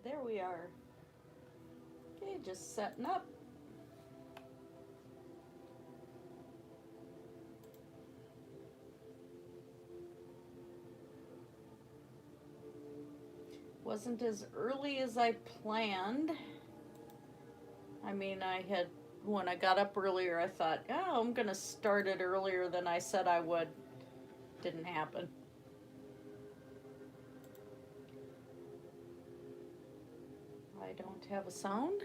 there we are. Okay, just setting up. Wasn't as early as I planned. I mean, when I got up earlier, I thought, oh, I'm going to start it earlier than I said I would. Didn't happen. I don't have a sound.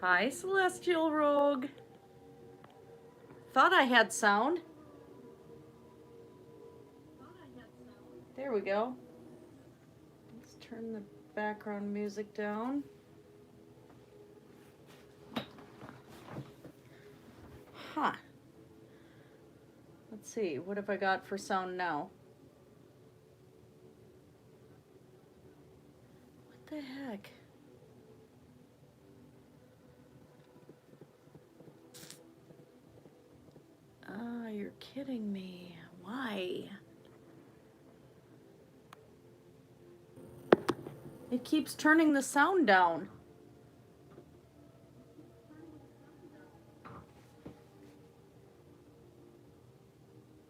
Hi, Celestial Rogue. Thought I had sound. There we go. Let's turn the background music down. Huh. Let's see, what have I got for sound now? What the heck? Ah, you're kidding me. Why? It keeps turning the sound down.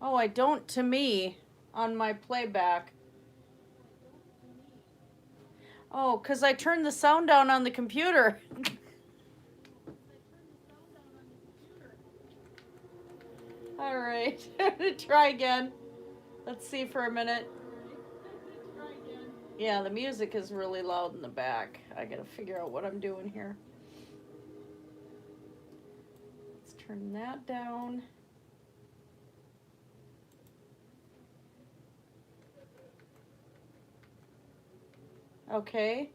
Oh, I don't to me on my playback. Oh, 'cause I turned the sound down on the computer. All right, try again. Let's see for a minute. Yeah, the music is really loud in the back. I gotta figure out what I'm doing here. Let's turn that down. Okay.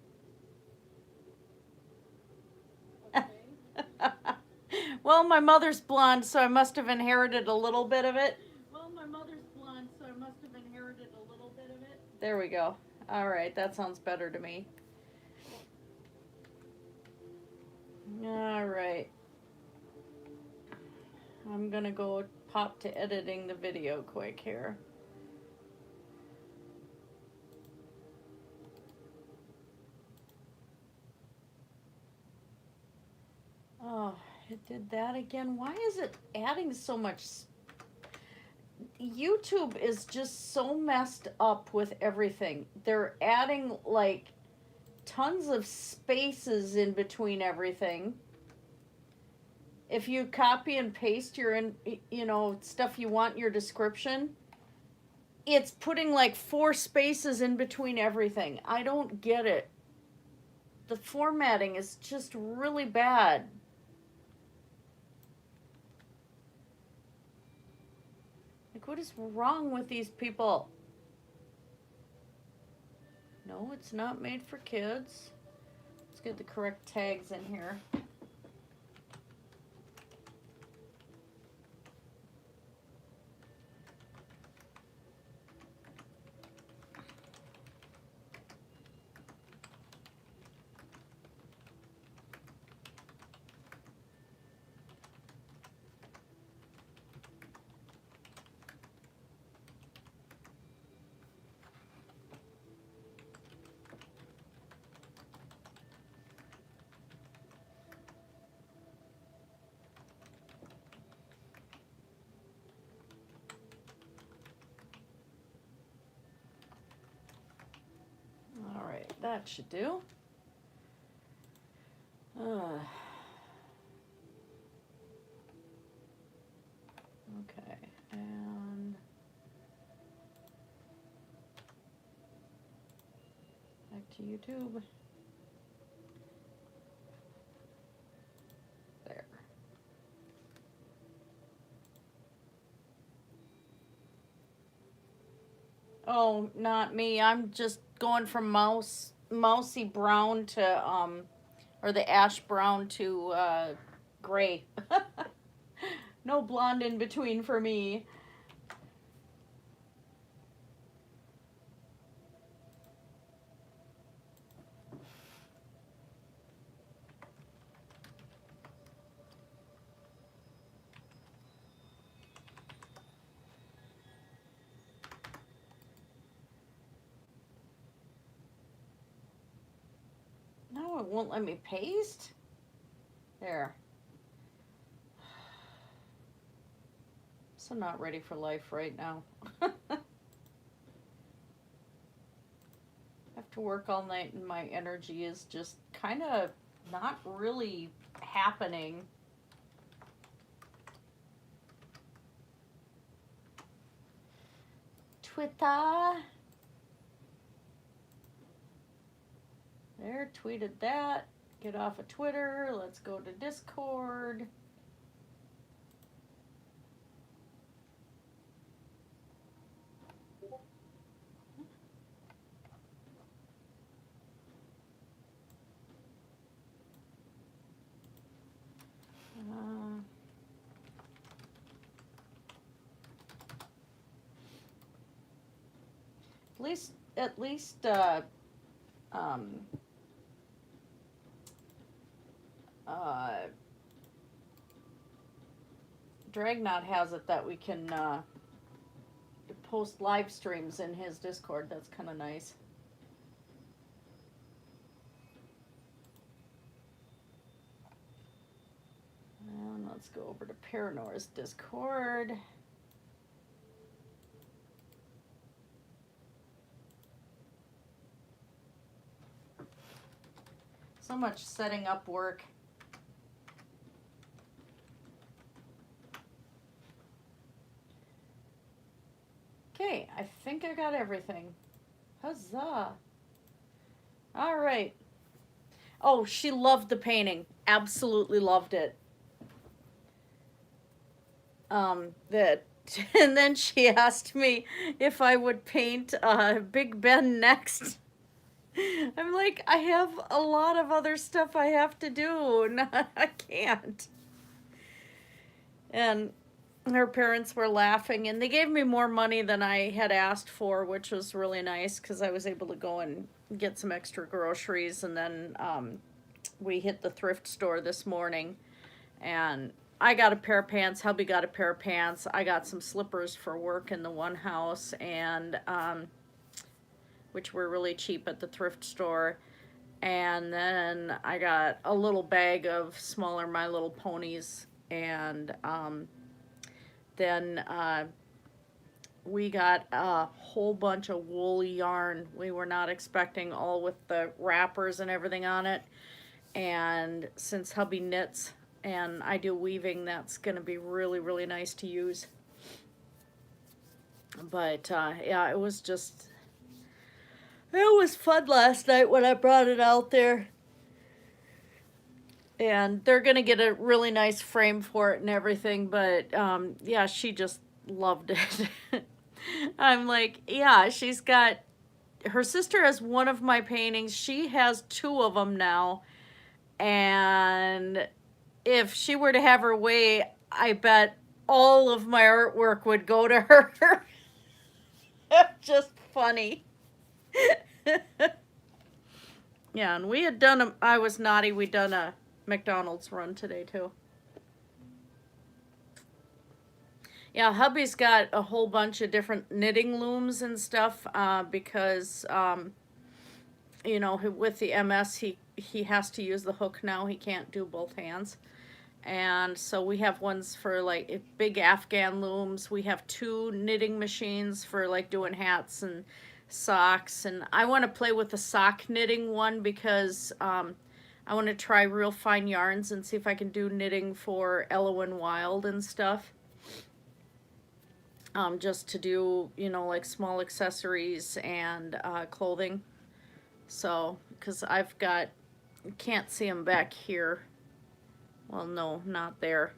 Well, my mother's blonde, so I must have inherited a little bit of it. There we go. All right, that sounds better to me. All right. I'm gonna go pop to editing the video quick here. Oh, it did that again. Why is it adding so much? YouTube is just so messed up with everything. They're adding like tons of spaces in between everything. If you copy and paste stuff you want in your description, it's putting like 4 spaces in between everything. I don't get it. The formatting is just really bad. Like, what is wrong with these people? No, it's not made for kids. Let's get the correct tags in here. That should do. Okay, and back to YouTube. There. Oh, not me. I'm just going from mousy brown to or the ash brown to gray. No blonde in between for me. won't let me paste? There. So not ready for life right now. Have to work all night and my energy is just kind of not really happening. Twitter. There, tweeted that. Get off of Twitter. Let's go to Discord. At least Dragnot has it that we can post live streams in his Discord. That's kind of nice. And let's go over to Paranoia's Discord. So much setting up work. Okay, I think I got everything. Huzzah. All right. Oh, she loved the painting. Absolutely loved it. And then she asked me if I would paint Big Ben next. I'm like, I have a lot of other stuff I have to do. No, I can't. And her parents were laughing, and they gave me more money than I had asked for, which was really nice because I was able to go and get some extra groceries. And then we hit the thrift store this morning, and I got a pair of pants. Hubby got a pair of pants. I got some slippers for work in the one house, and which were really cheap at the thrift store. And then I got a little bag of smaller My Little Ponies. And then we got a whole bunch of wool yarn we were not expecting, all with the wrappers and everything on it. And since hubby knits and I do weaving, that's going to be really, really nice to use. But yeah, it was fun last night when I brought it out there. And they're going to get a really nice frame for it and everything. But yeah, she just loved it. I'm like, yeah, she's got, her sister has one of my paintings. She has two of them now. And if she were to have her way, I bet all of my artwork would go to her. Just funny. Yeah, and we had done I was naughty, we'd done a McDonald's run today too. Yeah, hubby's got a whole bunch of different knitting looms and stuff because you know, with the MS he has to use the hook now. He can't do both hands. And so we have ones for like big Afghan looms. We have two knitting machines for like doing hats and socks. And I want to play with the sock knitting one because I want to try real fine yarns and see if I can do knitting for Elowin Wild and stuff. Just to do, you know, like small accessories and clothing. So, because I've got, can't see them back here. Well, no, not there.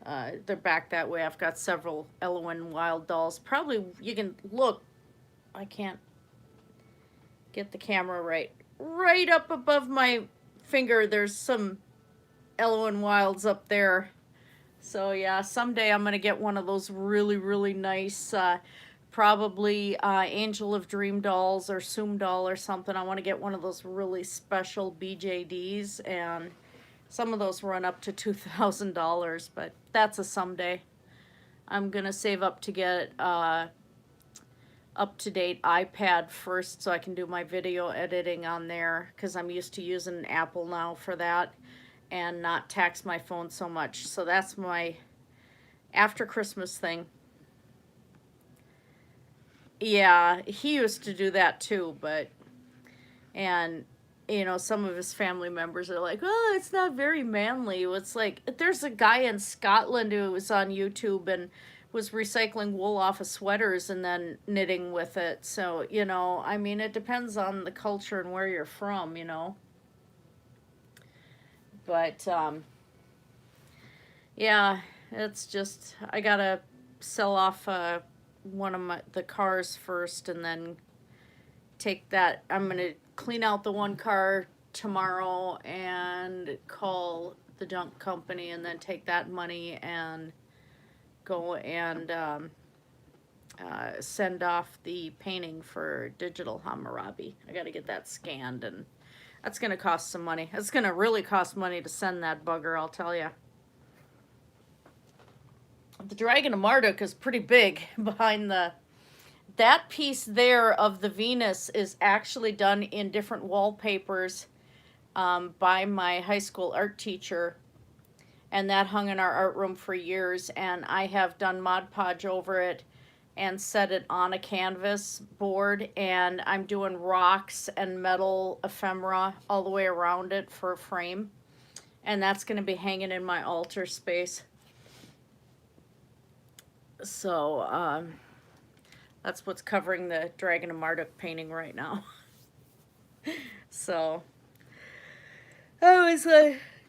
They're back that way. I've got several Elowin Wild dolls. Probably, you can look. I can't get the camera right. Right up above my finger, there's some Elowin Wilds up there. So, yeah, someday I'm going to get one of those really, really nice, probably Angel of Dream dolls or Soom doll or something. I want to get one of those really special BJDs, and some of those run up to $2,000, but that's a someday. I'm going to save up to get up-to-date iPad first so I can do my video editing on there, because I'm used to using an Apple now for that and not tax my phone so much. So that's my after Christmas thing. Yeah, he used to do that too, but, and, you know, some of his family members are like, oh, it's not very manly. It's like, there's a guy in Scotland who was on YouTube and was recycling wool off of sweaters and then knitting with it. So, you know, I mean, it depends on the culture and where you're from, you know. But, yeah, it's just, I gotta sell off one of the cars first and then take that. I'm gonna clean out the one car tomorrow and call the junk company and then take that money and go and send off the painting for digital Hammurabi. I gotta get that scanned, and that's gonna cost some money. It's gonna really cost money to send that bugger, I'll tell you. The Dragon of Marduk is pretty big behind the... That piece there of the Venus is actually done in different wallpapers by my high school art teacher. And that hung in our art room for years. And I have done Mod Podge over it and set it on a canvas board. And I'm doing rocks and metal ephemera all the way around it for a frame. And that's going to be hanging in my altar space. So, that's what's covering the Dragon of Marduk painting right now. So, that was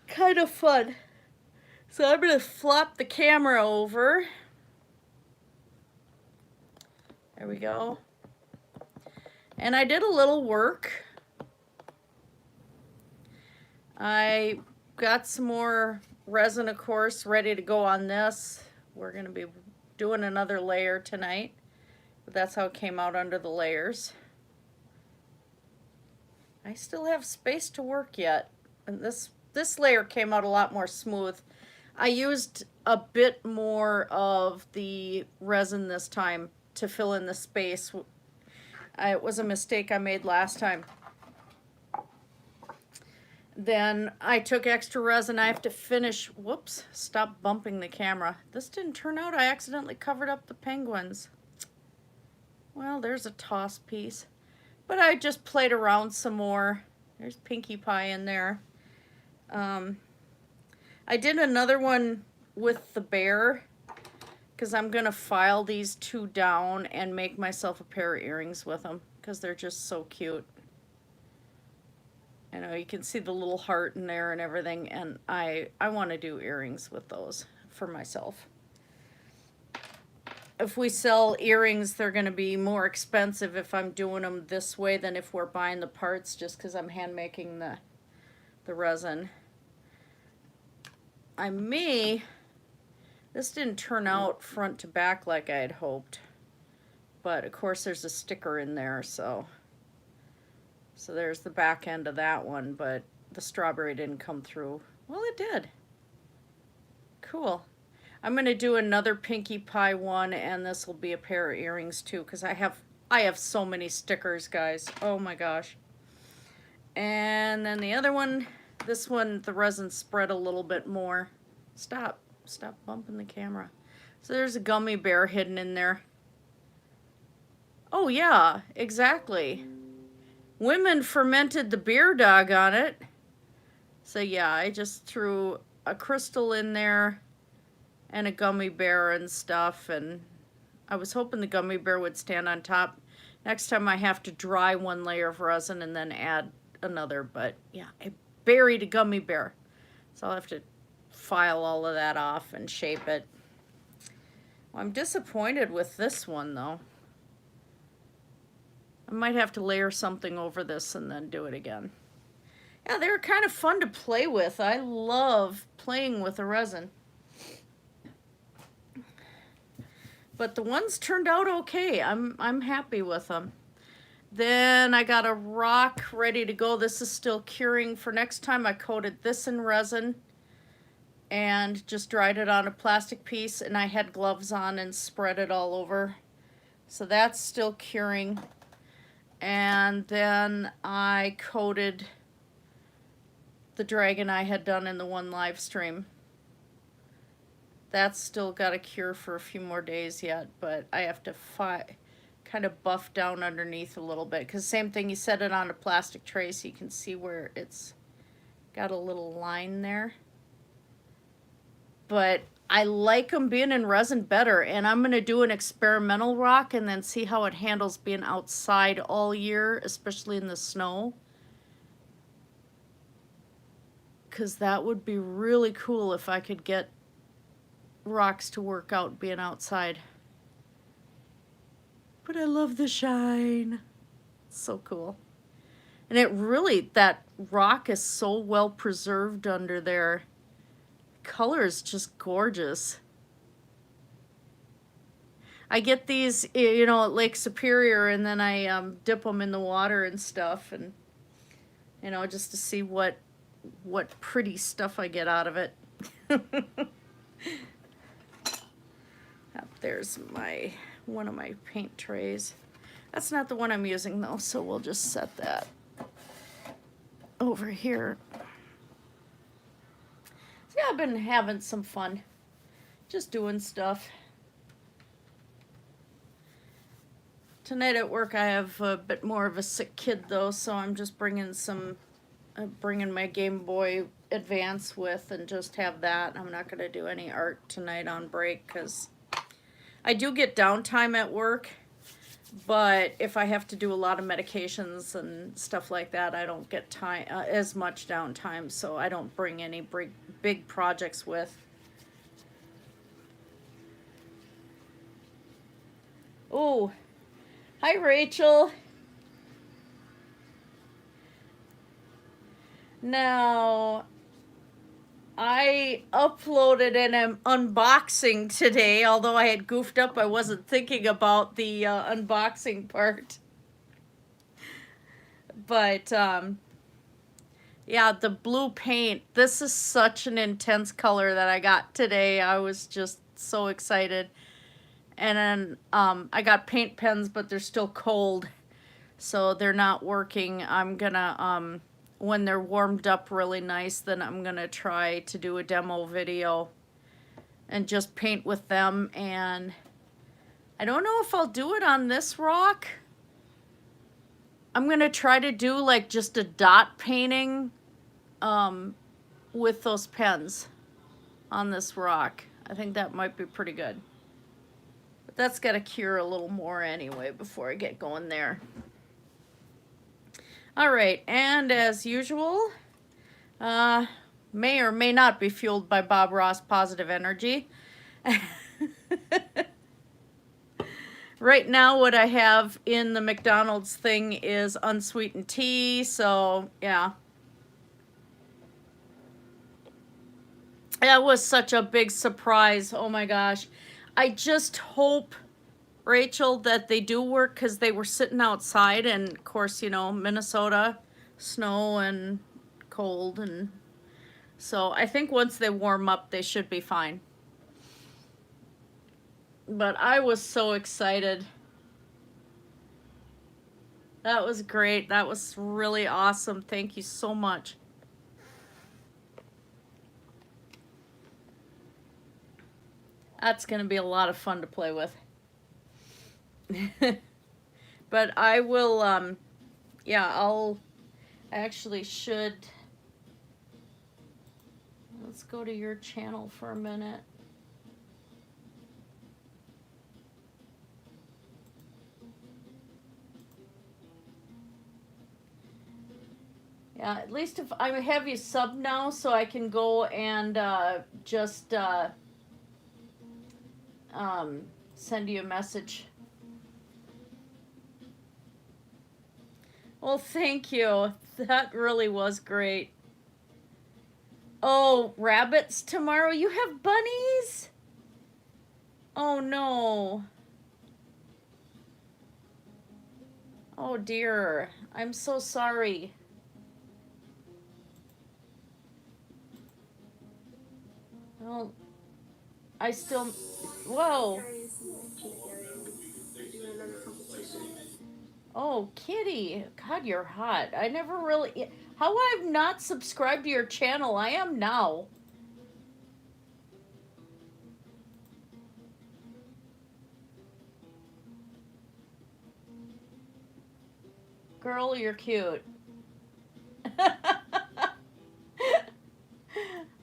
kind of fun. So I'm going to flop the camera over. There we go. And I did a little work. I got some more resin, of course, ready to go on this. We're going to be doing another layer tonight. But that's how it came out under the layers. I still have space to work yet. And this layer came out a lot more smooth. I used a bit more of the resin this time to fill in the space. It was a mistake I made last time. Then I took extra resin. I have to finish, whoops, stop bumping the camera. This didn't turn out. I accidentally covered up the penguins. Well, there's a toss piece. But I just played around some more. There's Pinkie Pie in there. I did another one with the bear because I'm going to file these two down and make myself a pair of earrings with them because they're just so cute. You know, you can see the little heart in there and everything, and I want to do earrings with those for myself. If we sell earrings, they're going to be more expensive if I'm doing them this way than if we're buying the parts, just because I'm hand making the resin. This didn't turn out front to back like I had hoped, but of course there's a sticker in there, so there's the back end of that one, but the strawberry didn't come through. Well, it did. Cool. I'm going to do another Pinkie Pie one, and this will be a pair of earrings too, because I have so many stickers, guys. Oh my gosh. And then the other one, this one, the resin spread a little bit more. Stop bumping the camera. So there's a gummy bear hidden in there. Oh yeah, exactly. Women fermented the beer dog on it. So yeah, I just threw a crystal in there and a gummy bear and stuff, and I was hoping the gummy bear would stand on top. Next time I have to dry one layer of resin and then add another, but yeah, I buried a gummy bear. So I'll have to file all of that off and shape it. Well, I'm disappointed with this one though. I might have to layer something over this and then do it again. Yeah, they were kind of fun to play with. I love playing with the resin. But the ones turned out okay. I'm happy with them. Then I got a rock ready to go. This is still curing for next time. I coated this in resin and just dried it on a plastic piece, and I had gloves on and spread it all over So that's still curing. And then I coated the dragon I had done in the one live stream. That's still got to cure for a few more days yet, but I have to kind of buff down underneath a little bit, because same thing, you set it on a plastic tray so you can see where it's got a little line there. But I like them being in resin better, and I'm going to do an experimental rock and then see how it handles being outside all year, especially in the snow. Because that would be really cool if I could get rocks to work out being outside. But I love the shine. It's so cool. And it really, that rock is so well preserved under there. Color is just gorgeous. I get these, you know, at Lake Superior, and then I dip them in the water and stuff, and, you know, just to see what pretty stuff I get out of it. There's one of my paint trays. That's not the one I'm using though, so we'll just set that over here. So yeah, I've been having some fun, just doing stuff. Tonight at work I have a bit more of a sick kid though, so I'm just bringing my Game Boy Advance with, and just have that. I'm not going to do any art tonight on break, because I do get downtime at work, but if I have to do a lot of medications and stuff like that, I don't get time as much downtime, so I don't bring any big projects with. Oh, hi Rachel. Now, I uploaded an unboxing today, although I had goofed up. I wasn't thinking about the unboxing part. But, yeah, the blue paint. This is such an intense color that I got today. I was just so excited. And then I got paint pens, but they're still cold, so they're not working. I'm gonna... when they're warmed up really nice, then I'm gonna try to do a demo video and just paint with them. And I don't know if I'll do it on this rock. I'm gonna try to do like just a dot painting with those pens on this rock. I think that might be pretty good. But that's gotta cure a little more anyway before I get going there. All right, and as usual, may or may not be fueled by Bob Ross positive energy. Right now, what I have in the McDonald's thing is unsweetened tea, so yeah. That was such a big surprise. Oh my gosh. I just hope, Rachel, that they do work, because they were sitting outside, and of course, you know, Minnesota, snow and cold, and so I think once they warm up, they should be fine. But I was so excited. That was great. That was really awesome. Thank you so much. That's going to be a lot of fun to play with. But I will, yeah, I'll actually should, let's go to your channel for a minute. Yeah, at least if I have you sub now, so I can go and just send you a message. Well, thank you. That really was great. Oh, rabbits tomorrow? You have bunnies? Oh, no. Oh, dear. I'm so sorry. Well, I still... Whoa. Oh, Kitty. God, you're hot. I never really... How I've not subscribed to your channel? I am now. Girl, you're cute.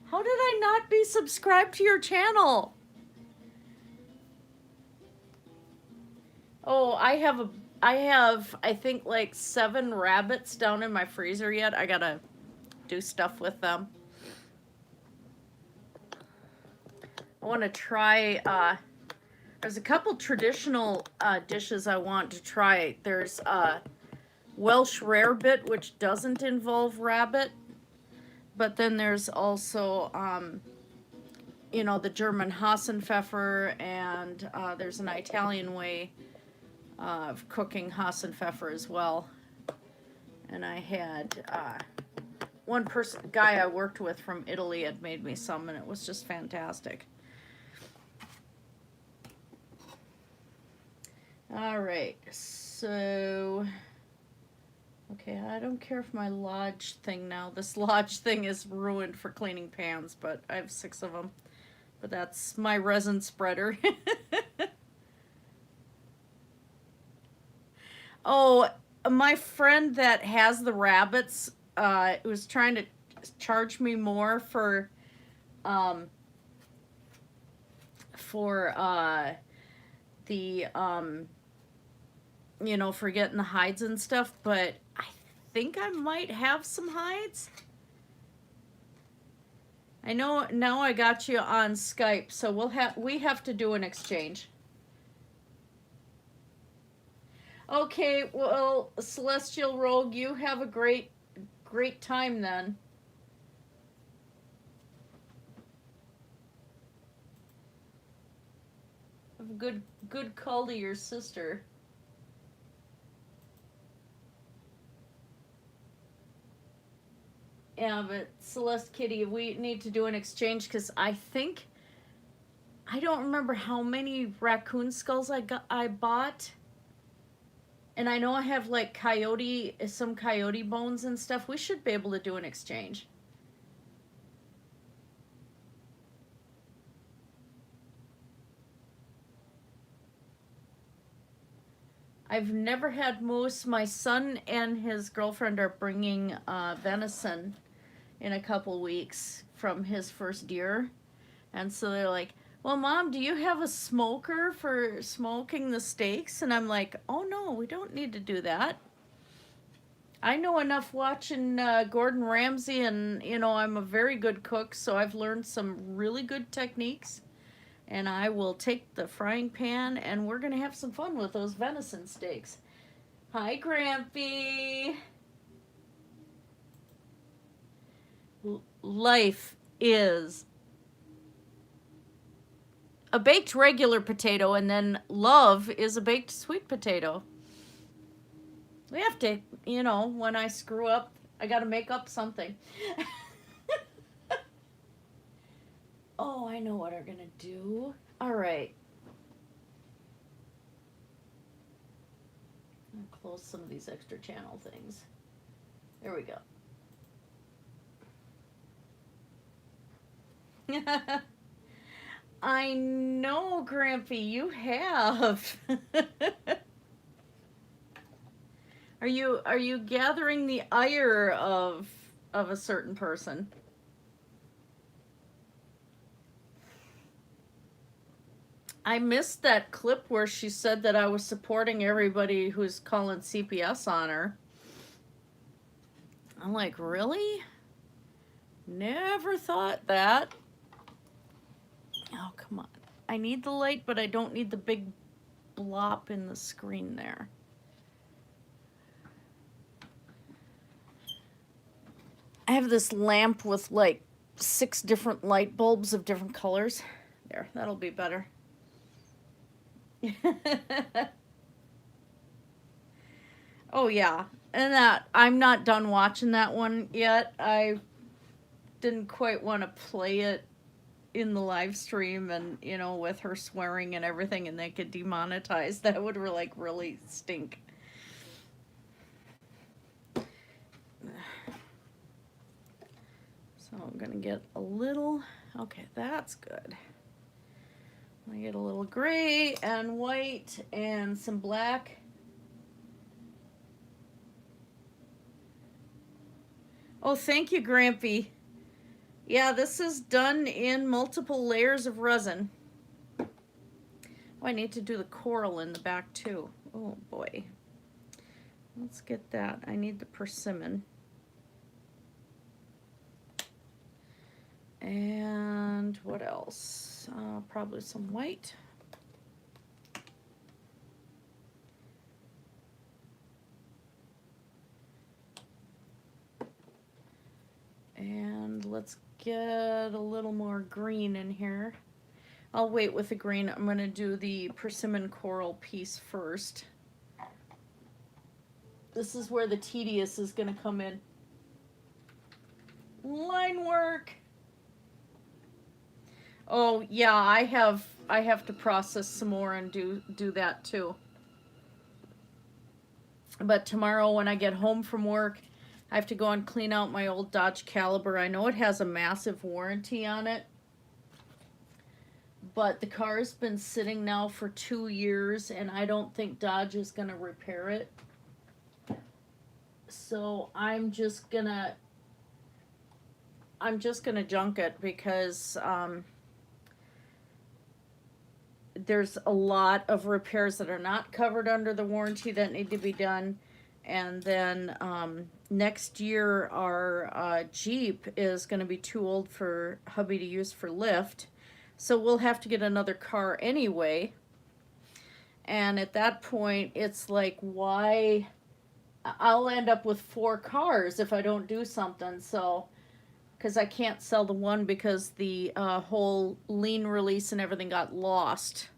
How did I not be subscribed to your channel? Oh, I have, I think, like 7 rabbits down in my freezer yet. I gotta do stuff with them. I want to try, there's a couple traditional dishes I want to try. There's Welsh rarebit, which doesn't involve rabbit. But then there's also, you know, the German Hassenpfeffer, and there's an Italian way of cooking Hassenpfeffer as well. And I had one guy I worked with from Italy had made me some, and it was just fantastic. All right, so... Okay, I don't care if my lodge thing now. This lodge thing is ruined for cleaning pans, but I have 6 of them. But that's my resin spreader. Oh, my friend that has the rabbits was trying to charge me more for the you know, for getting the hides and stuff, but I think I might have some hides. I know now I got you on Skype, so we have to do an exchange. Okay, well, Celestial Rogue, you have a great time then. Have a good call to your sister. Yeah, but Celeste Kitty, we need to do an exchange because I don't remember how many raccoon skulls I bought. And I know I have like some coyote bones and stuff. We should be able to do an exchange. I've never had moose. My son and his girlfriend are bringing venison in a couple weeks from his first deer. And so they're like, well, Mom, do you have a smoker for smoking the steaks? And I'm like, oh, no, we don't need to do that. I know enough watching Gordon Ramsay, and, you know, I'm a very good cook, so I've learned some really good techniques. And I will take the frying pan, and we're going to have some fun with those venison steaks. Hi, Grampy. Life is a baked regular potato, and then love is a baked sweet potato. We have to, you know, when I screw up, I got to make up something. Oh, I know what I'm going to do. All right. I'll close some of these extra channel things. There we go. I know, Grampy, you have. Are you gathering the ire of a certain person? I missed that clip where she said that I was supporting everybody who's calling CPS on her. I'm like, really? Never thought that. Oh, come on. I need the light, but I don't need the big blop in the screen there. I have this lamp with like 6 different light bulbs of different colors. There, that'll be better. Oh yeah, and that I'm not done watching that one yet. I didn't quite want to play it in the live stream, and you know, with her swearing and everything, and they could demonetize. That would really stink. So I'm gonna get a little, okay, that's good. I get a little gray and white and some black. Oh, thank you, Grampy. Yeah, this is done in multiple layers of resin. Oh, I need to do the coral in the back too. Oh boy. Let's get that. I need the persimmon. And what else? Probably some white. And let's get a little more green in here. I'll wait with the green. I'm going to do the persimmon coral piece first. This is where the tedious is going to come in. Line work. Oh yeah, I have to process some more and do that too. But tomorrow when I get home from work, I have to go and clean out my old Dodge Caliber. I know it has a massive warranty on it, but the car's been sitting now for 2 years and I don't think Dodge is going to repair it. So I'm just gonna junk it because there's a lot of repairs that are not covered under the warranty that need to be done. And then next year our Jeep is going to be too old for hubby to use for lift. So we'll have to get another car anyway. And at that point, it's like, why? I'll end up with 4 cars if I don't do something. So, because I can't sell the one because the whole lien release and everything got lost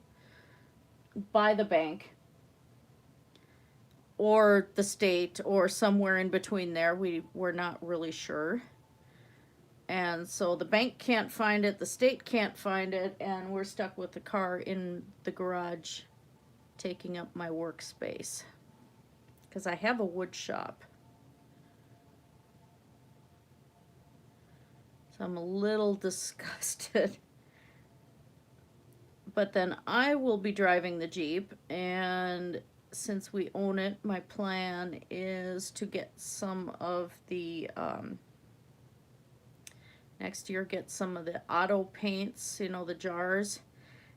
by the bank or the state or somewhere in between there. We're not really sure. And so the bank can't find it, the state can't find it, and we're stuck with the car in the garage taking up my workspace. Because I have a wood shop. So I'm a little disgusted. But then I will be driving the Jeep, and since we own it, my plan is to get some of the, next year, get some of the auto paints, you know, the jars.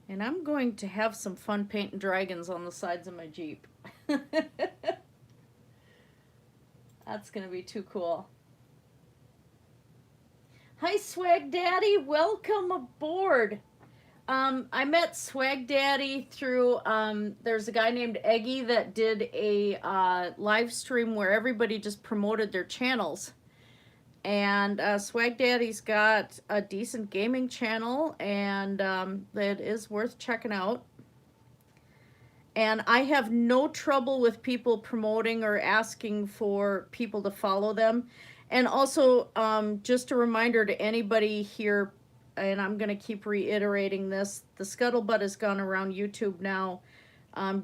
And I'm going to have some fun painting dragons on the sides of my Jeep. That's going to be too cool. Hi, Swag Daddy. Welcome aboard. I met Swag Daddy through, there's a guy named Eggy that did a live stream where everybody just promoted their channels. And Swag Daddy's got a decent gaming channel, and that is worth checking out. And I have no trouble with people promoting or asking for people to follow them. And also, just a reminder to anybody here, and I'm going to keep reiterating this, the scuttlebutt has gone around YouTube now.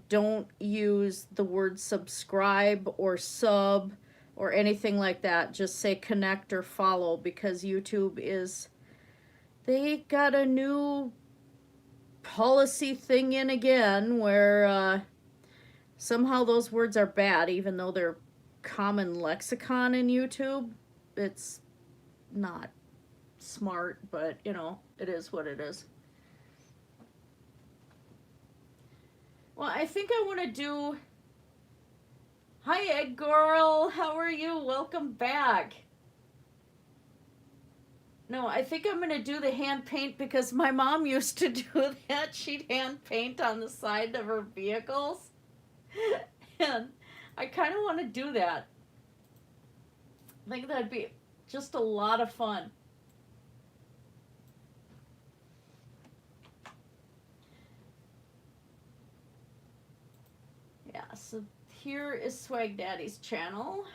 Don't use the word subscribe or sub or anything like that. Just say connect or follow, because YouTube is, they got a new policy thing in again where somehow those words are bad, even though they're common lexicon in YouTube. It's not smart, but you know, it is what it is. Well, I think I want to do, hi Egg Girl, how are you? Welcome back. No, I think I'm going to do the hand paint because my mom used to do that. She'd hand paint on the side of her vehicles. And I kind of want to do that. I think that'd be just a lot of fun. Yeah, so here is Swag Daddy's channel.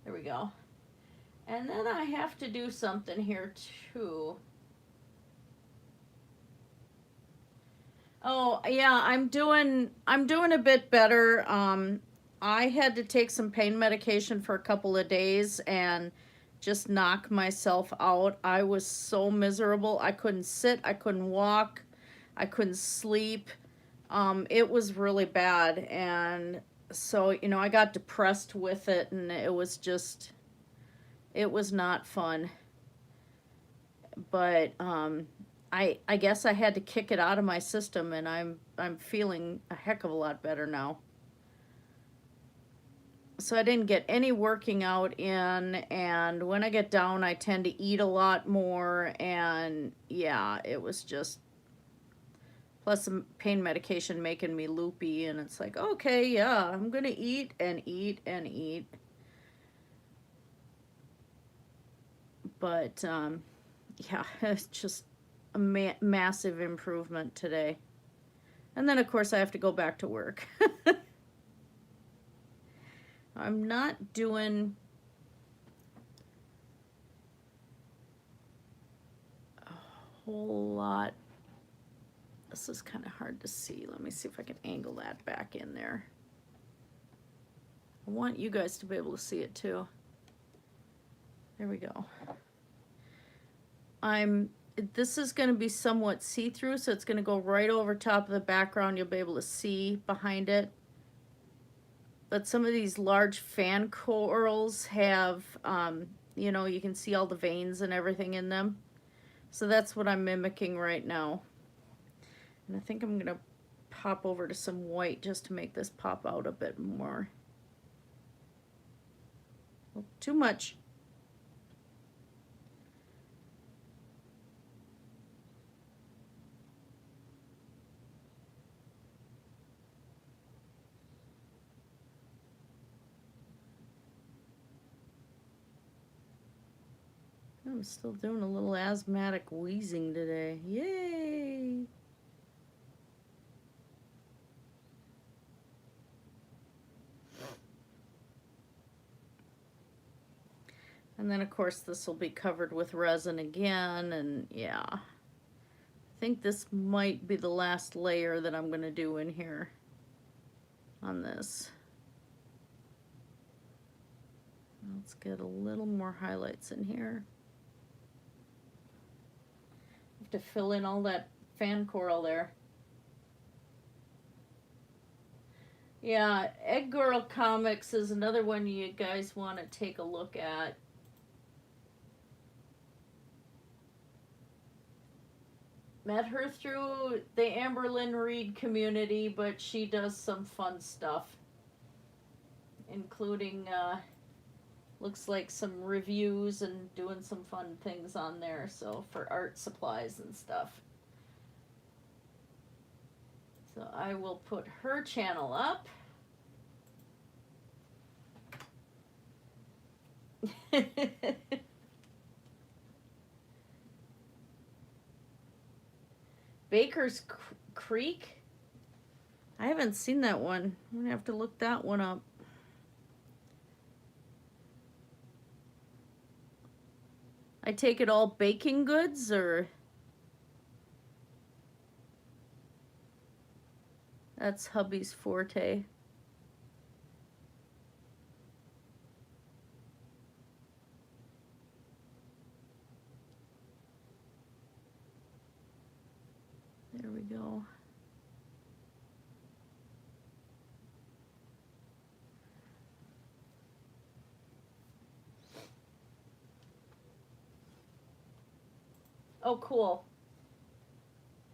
There we go. And then I have to do something here too. Oh, yeah, I'm doing a bit better. I had to take some pain medication for a couple of days and just knock myself out. I was so miserable. I couldn't sit, I couldn't walk, I couldn't sleep. It was really bad, and so, you know, I got depressed with it, and it was not fun. But I guess I had to kick it out of my system, and I'm feeling a heck of a lot better now. So I didn't get any working out in, and when I get down, I tend to eat a lot more, and yeah, it was just, plus some pain medication making me loopy, and it's like, okay, yeah, I'm gonna eat and eat and eat. But yeah, it's just a massive improvement today. And then, of course, I have to go back to work. I'm not doing a whole lot. This is kind of hard to see. Let me see if I can angle that back in there. I want you guys to be able to see it too. There we go. This is going to be somewhat see-through, so it's going to go right over top of the background. You'll be able to see behind it. But some of these large fan corals have, you know, you can see all the veins and everything in them. So that's what I'm mimicking right now. And I think I'm going to pop over to some white just to make this pop out a bit more. Oh, too much. I'm still doing a little asthmatic wheezing today. Yay! And then, of course, this will be covered with resin again, and yeah. I think this might be the last layer that I'm going to do in here on this. Let's get a little more highlights in here. To fill in all that fan coral there. Yeah, Egg Girl Comics is another one you guys want to take a look at. Met her through the Amberlynn Reed community, but she does some fun stuff, including looks like some reviews and doing some fun things on there, so for art supplies and stuff. So I will put her channel up. Baker's Creek? I haven't seen that one. I'm gonna have to look that one up. I take it all baking goods, or that's hubby's forte. There we go. Oh, cool.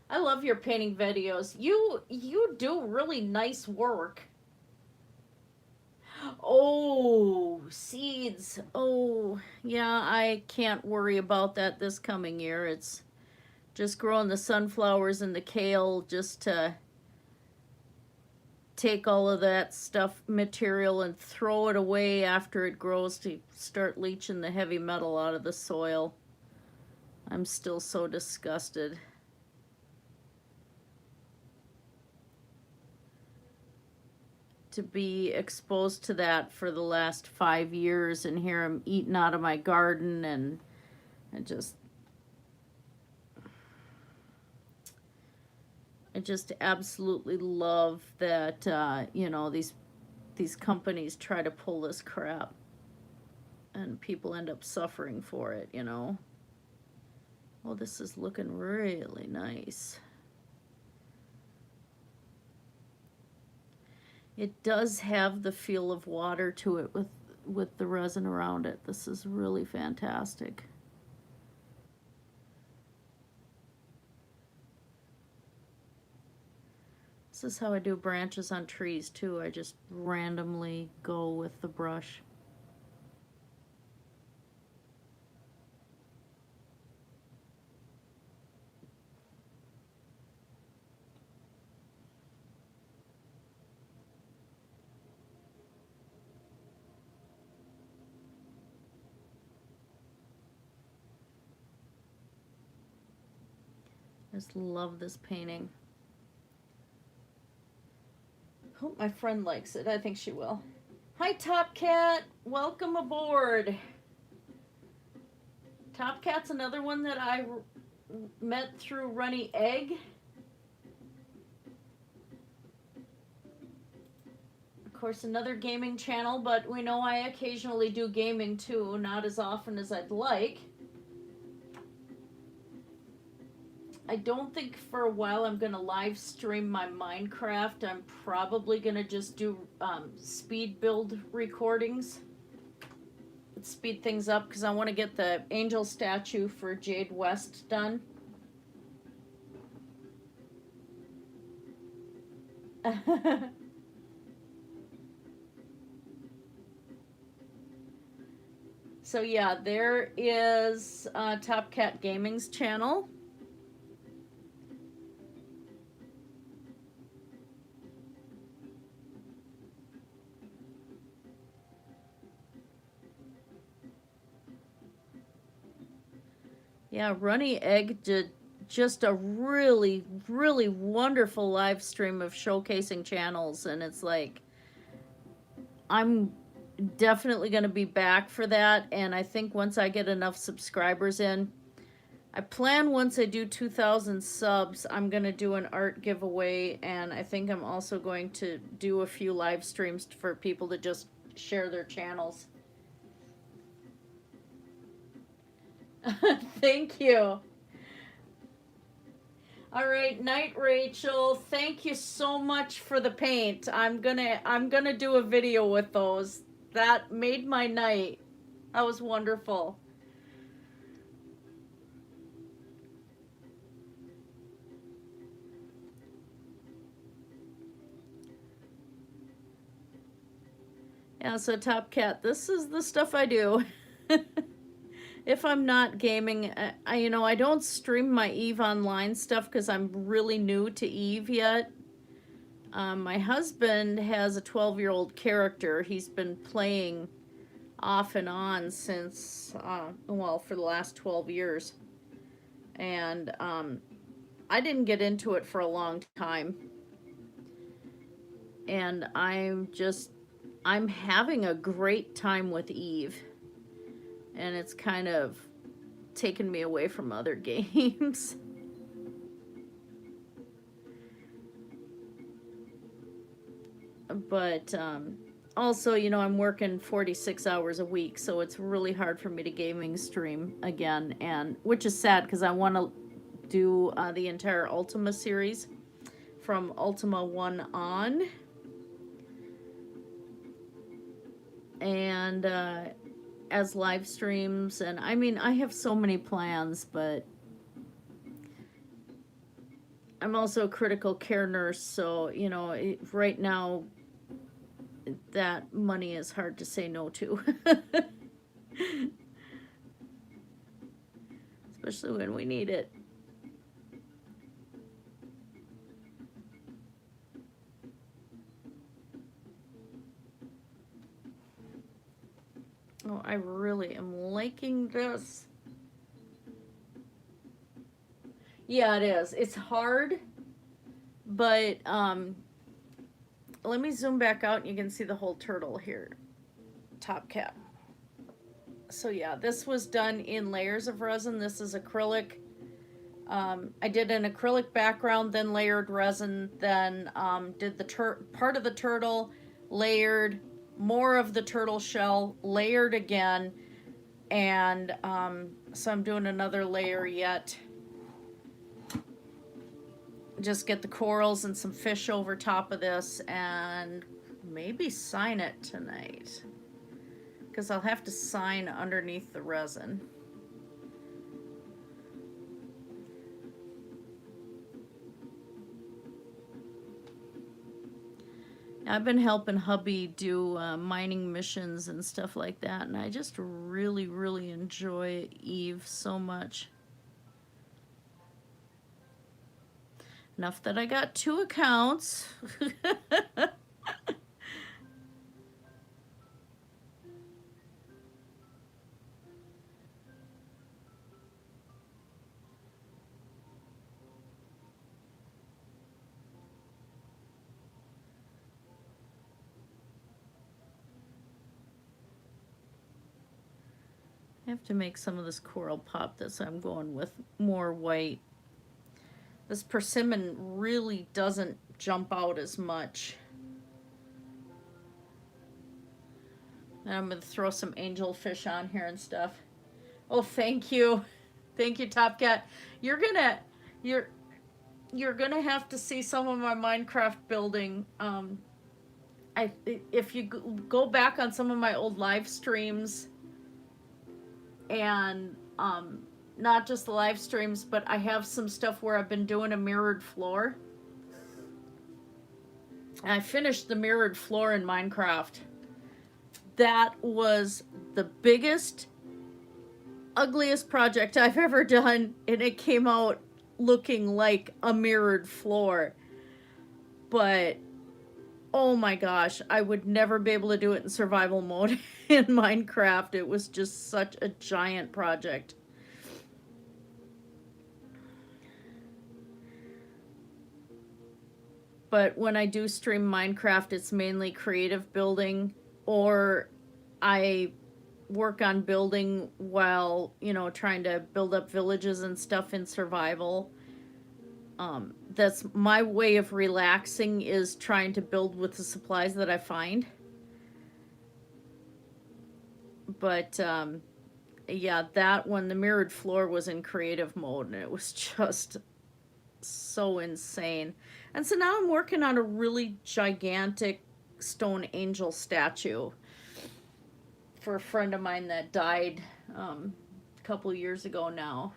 I love your painting videos. You do really nice work. Oh, seeds. Oh, yeah, I can't worry about that this coming year. It's just growing the sunflowers and the kale just to take all of that stuff, material, and throw it away after it grows to start leaching the heavy metal out of the soil. I'm still so disgusted. To be exposed to that for the last 5 years, and here I'm eating out of my garden, and I just absolutely love that, you know, these these companies try to pull this crap and people end up suffering for it, you know. Oh, this is looking really nice. It does have the feel of water to it with the resin around it. This is really fantastic. This is how I do branches on trees too. I just randomly go with the brush. I just love this painting. Hope my friend likes it. I think she will. Hi, Top Cat. Welcome aboard. Top Cat's another one that I met through Runny Egg. Of course, another gaming channel, but we know I occasionally do gaming too, not as often as I'd like. I don't think for a while I'm going to live stream my Minecraft. I'm probably going to just do speed build recordings. Speed things up because I want to get the angel statue for Jade West done. So yeah, there is Top Cat Gaming's channel. Yeah, Runny Egg did just a really, really wonderful live stream of showcasing channels, and it's like, I'm definitely going to be back for that, and I think once I get enough subscribers in, I plan once I do 2,000 subs, I'm going to do an art giveaway, and I think I'm also going to do a few live streams for people to just share their channels. Thank you. All right, Night Rachel, thank you so much for the paint. I'm gonna do a video with those. That made my night. That was wonderful. Yeah, so Top Cat, this is the stuff I do. If I'm not gaming, I don't stream my EVE Online stuff because I'm really new to EVE yet. My husband has a 12-year-old character. He's been playing off and on since, for the last 12 years. And I didn't get into it for a long time. And I'm having a great time with EVE. And it's kind of taken me away from other games. But also, I'm working 46 hours a week, so it's really hard for me to gaming stream again, and which is sad because I want to do the entire Ultima series from Ultima 1 on. And as live streams, and I have so many plans, but I'm also a critical care nurse, so right now that money is hard to say no to. Especially when we need it. Oh, I really am liking this. Yeah, it is. It's hard, but let me zoom back out and you can see the whole turtle here. Top Cat. So yeah, this was done in layers of resin. This is acrylic. I did an acrylic background, then layered resin, then did the part of the turtle, layered, more of the turtle shell, layered again, and so I'm doing another layer yet. Just get the corals and some fish over top of this and maybe sign it tonight, because I'll have to sign underneath the resin. I've been helping hubby do mining missions and stuff like that, and I just really, really enjoy Eve so much. Enough that I got 2 accounts. I have to make some of this coral pop this. I'm going with more white. This persimmon really doesn't jump out as much. And I'm going to throw some angelfish on here and stuff. Oh, thank you. Thank you, Top Cat. You're gonna have to see some of my Minecraft building. If you go back on some of my old live streams, and not just the live streams, but I have some stuff where I've been doing a mirrored floor. And I finished the mirrored floor in Minecraft. That was the biggest, ugliest project I've ever done, and it came out looking like a mirrored floor. But oh my gosh, I would never be able to do it in survival mode in Minecraft. It was just such a giant project. But when I do stream Minecraft, it's mainly creative building, or I work on building while, you know, trying to build up villages and stuff in survival. That's my way of relaxing, is trying to build with the supplies that I find. But yeah, that one, the mirrored floor, was in creative mode, and it was just so insane. And so now I'm working on a really gigantic stone angel statue for a friend of mine that died a couple years ago now.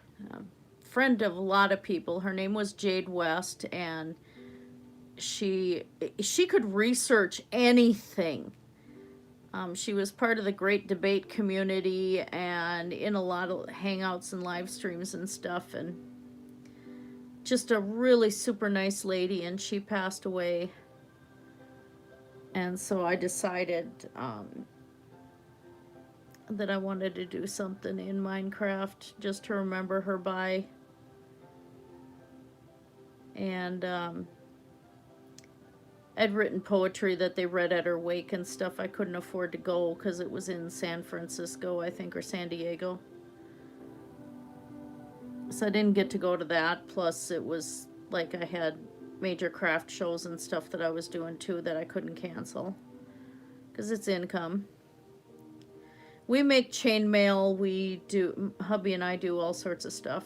Friend of a lot of people. Her name was Jade West, and she could research anything. She was part of the Great Debate community and in a lot of hangouts and live streams and stuff, and just a really super nice lady, and she passed away. And so I decided that I wanted to do something in Minecraft just to remember her by. And I'd written poetry that they read at her wake and stuff. I couldn't afford to go because it was in San Francisco, I think, or San Diego. So I didn't get to go to that. Plus, it was like I had major craft shows and stuff that I was doing too that I couldn't cancel because it's income. We make chainmail. We do, hubby and I do all sorts of stuff.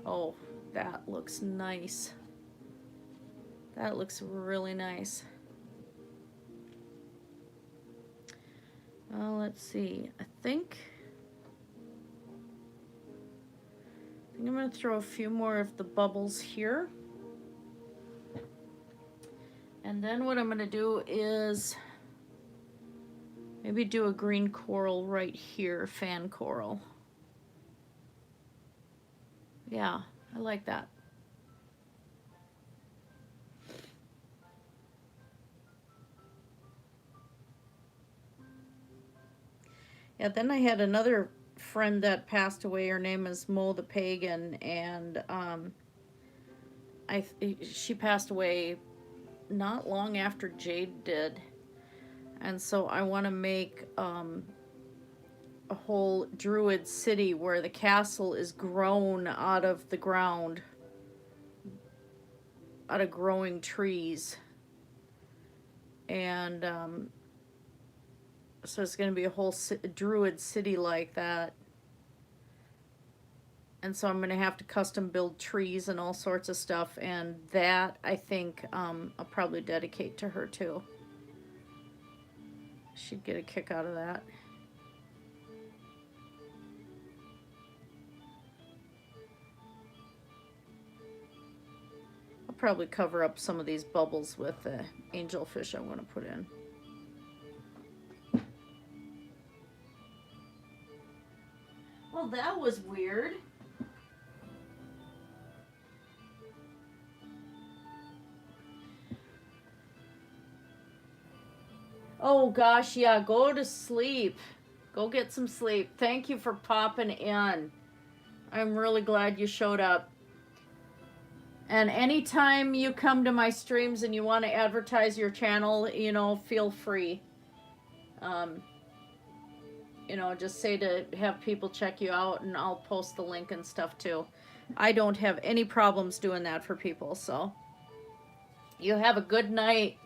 Oh, that looks nice. That looks really nice. Well, let's see. I think I'm going to throw a few more of the bubbles here. And then what I'm going to do is maybe do a green coral right here, fan coral. Yeah, I like that. Yeah, then I had another friend that passed away. Her name is Mo the Pagan, and she passed away not long after Jade did. And so I want to make a whole druid city where the castle is grown out of the ground, out of growing trees. And so it's going to be a whole druid city like that. And so I'm going to have to custom build trees and all sorts of stuff. And that, I think, I'll probably dedicate to her too. She'd get a kick out of that. I'll probably cover up some of these bubbles with the angelfish I want to put in. Well, that was weird. Oh gosh, yeah, go to sleep. Go get some sleep. Thank you for popping in. I'm really glad you showed up. And anytime you come to my streams and you want to advertise your channel, you know, feel free. You know, just say to have people check you out, and I'll post the link and stuff too. I don't have any problems doing that for people, so. You have a good night.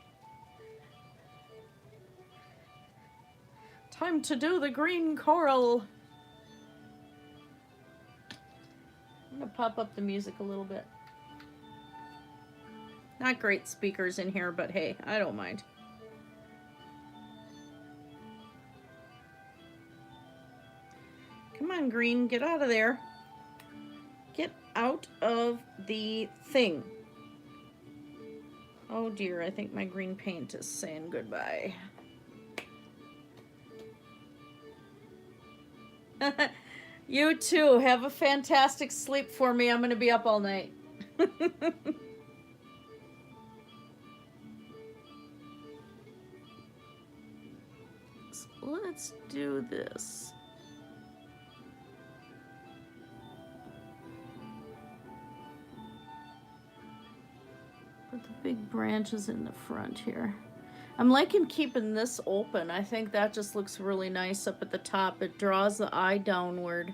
Time to do the green coral. I'm gonna pop up the music a little bit. Not great speakers in here, but hey, I don't mind. Come on, green, get out of there. Get out of the thing. Oh dear, I think my green paint is saying goodbye. You too. Have a fantastic sleep for me. I'm going to be up all night. So let's do this. Put the big branches in the front here. I'm liking keeping this open. I think that just looks really nice up at the top. It draws the eye downward.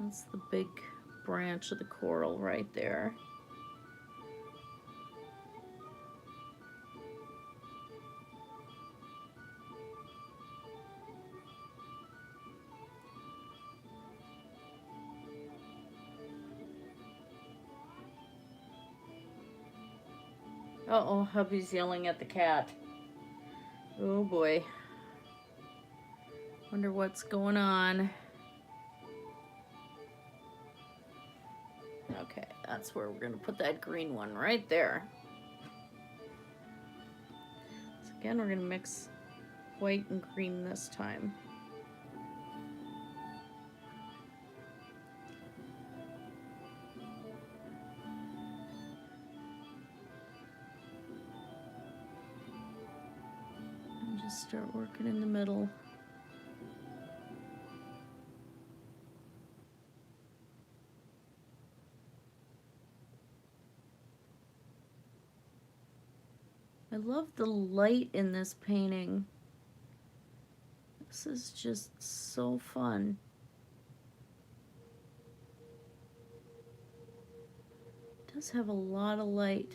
That's the big branch of the coral right there. Uh-oh, hubby's yelling at the cat. Oh boy. Wonder what's going on. Okay, that's where we're going to put that green one right there. So again, we're going to mix white and green this time. And just start working in the middle. I love the light in this painting. This is just so fun. It does have a lot of light.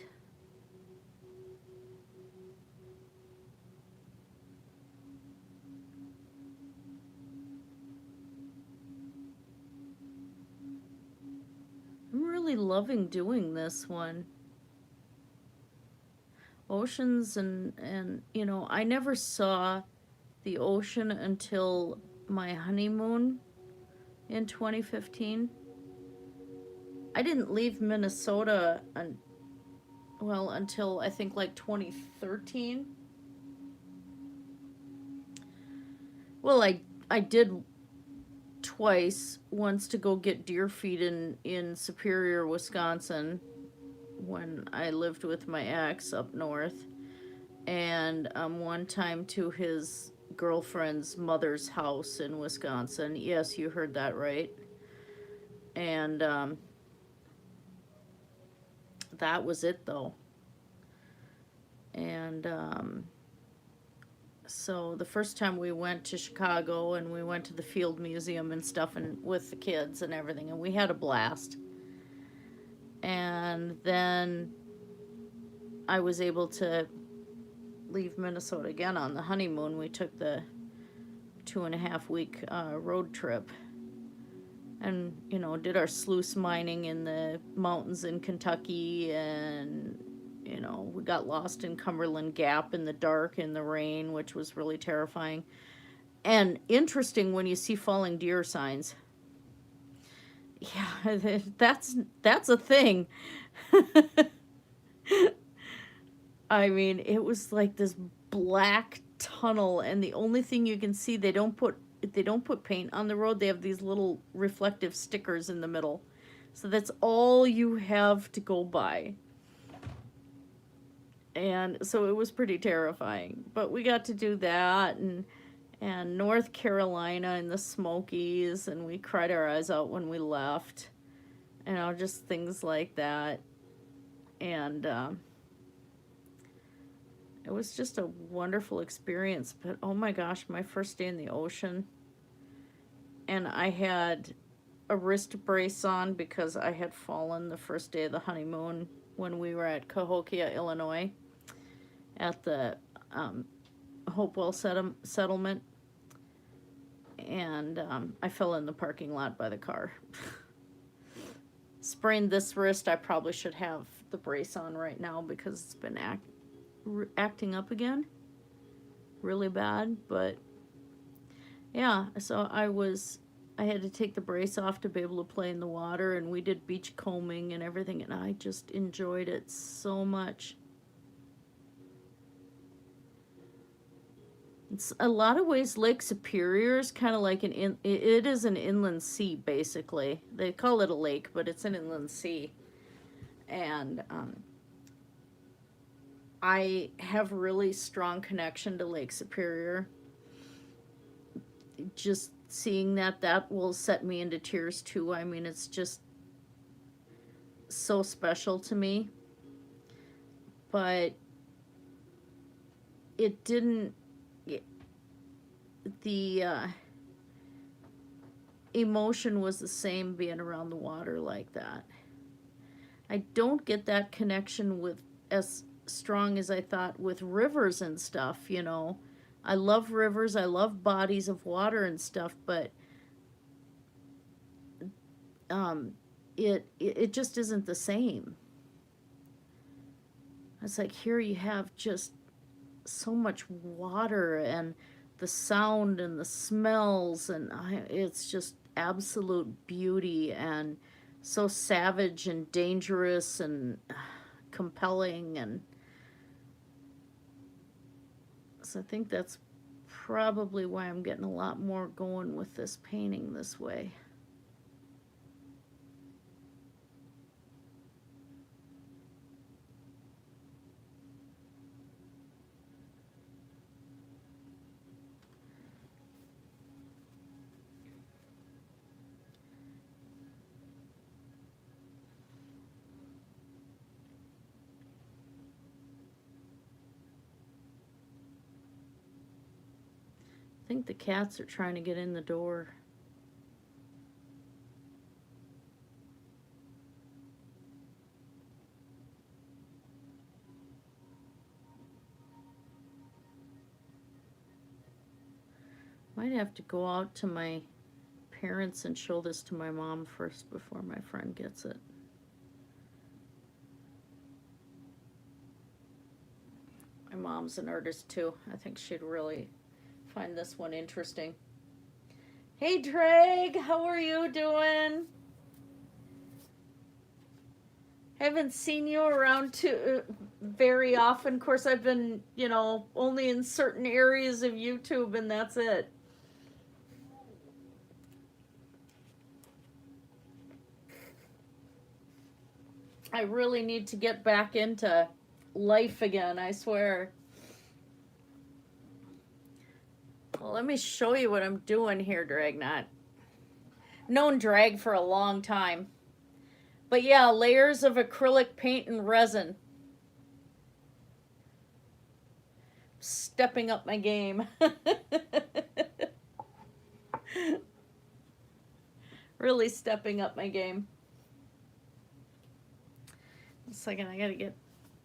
I'm really loving doing this one. Oceans and you know, I never saw the ocean until my honeymoon in 2015. I didn't leave Minnesota until I think like 2013. Well, I did twice, once to go get deer feed in Superior, Wisconsin, when I lived with my ex up north, and one time to his girlfriend's mother's house in Wisconsin. Yes, you heard that right. And that was it though. And So the first time we went to Chicago and we went to the Field Museum and stuff and with the kids and everything, and we had a blast. And then I was able to leave Minnesota again on the honeymoon. We took the 2.5-week road trip and, you know, did our sluice mining in the mountains in Kentucky, and, you know, we got lost in Cumberland Gap in the dark in the rain, which was really terrifying. And interesting when you see falling deer signs. Yeah, that's a thing. I mean, it was like this black tunnel, and the only thing you can see, they don't put paint on the road. They have these little reflective stickers in the middle. So that's all you have to go by. And so it was pretty terrifying. But we got to do that, and North Carolina and the Smokies, and we cried our eyes out when we left. You know, just things like that. And it was just a wonderful experience. But oh my gosh, my first day in the ocean, and I had a wrist brace on because I had fallen the first day of the honeymoon when we were at Cahokia, Illinois, at the Hopewell settlement, and I fell in the parking lot by the car. Sprained this wrist. I probably should have the brace on right now because it's been acting up again really bad. But yeah, so I had to take the brace off to be able to play in the water, and we did beach combing and everything, and I just enjoyed it so much. It's a lot of ways Lake Superior is kind of like it is an inland sea, basically. They call it a lake, but it's an inland sea. And I have really strong connection to Lake Superior. Just seeing that will set me into tears too. I mean, it's just so special to me. But it didn't, the emotion was the same being around the water like that. I don't get that connection with as strong as I thought with rivers and stuff, you know. I love rivers, I love bodies of water and stuff, but it just isn't the same. It's like here you have just so much water and the sound and the smells, and it's just absolute beauty and so savage and dangerous and compelling. And so I think that's probably why I'm getting a lot more going with this painting this way. I think the cats are trying to get in the door. Might have to go out to my parents and show this to my mom first before my friend gets it. My mom's an artist too. I think she'd really find this one interesting. Hey Drake, how are you doing? Haven't seen you around too very often. Of course, I've been, you know, only in certain areas of YouTube, and that's it. I really need to get back into life again, I swear. Well, let me show you what I'm doing here, Dragnot. Known Drag for a long time. But yeah, layers of acrylic paint and resin. stepping up my game. Really stepping up my game. A second, I gotta get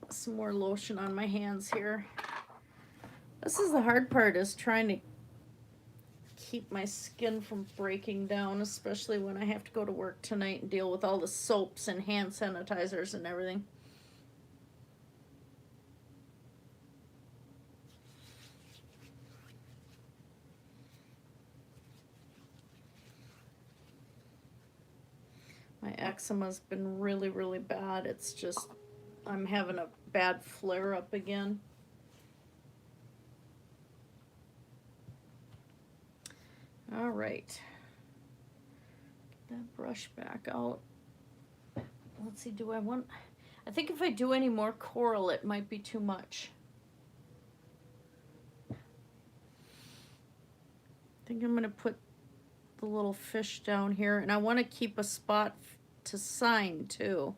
some more lotion on my hands here. This is the hard part, is trying to keep my skin from breaking down, especially when I have to go to work tonight and deal with all the soaps and hand sanitizers and everything. My eczema's been really, really bad. It's just, I'm having a bad flare up again. All right. Get that brush back out. Let's see, do I want, I think if I do any more coral, it might be too much. I think I'm gonna put the little fish down here, and I want to keep a spot to sign too.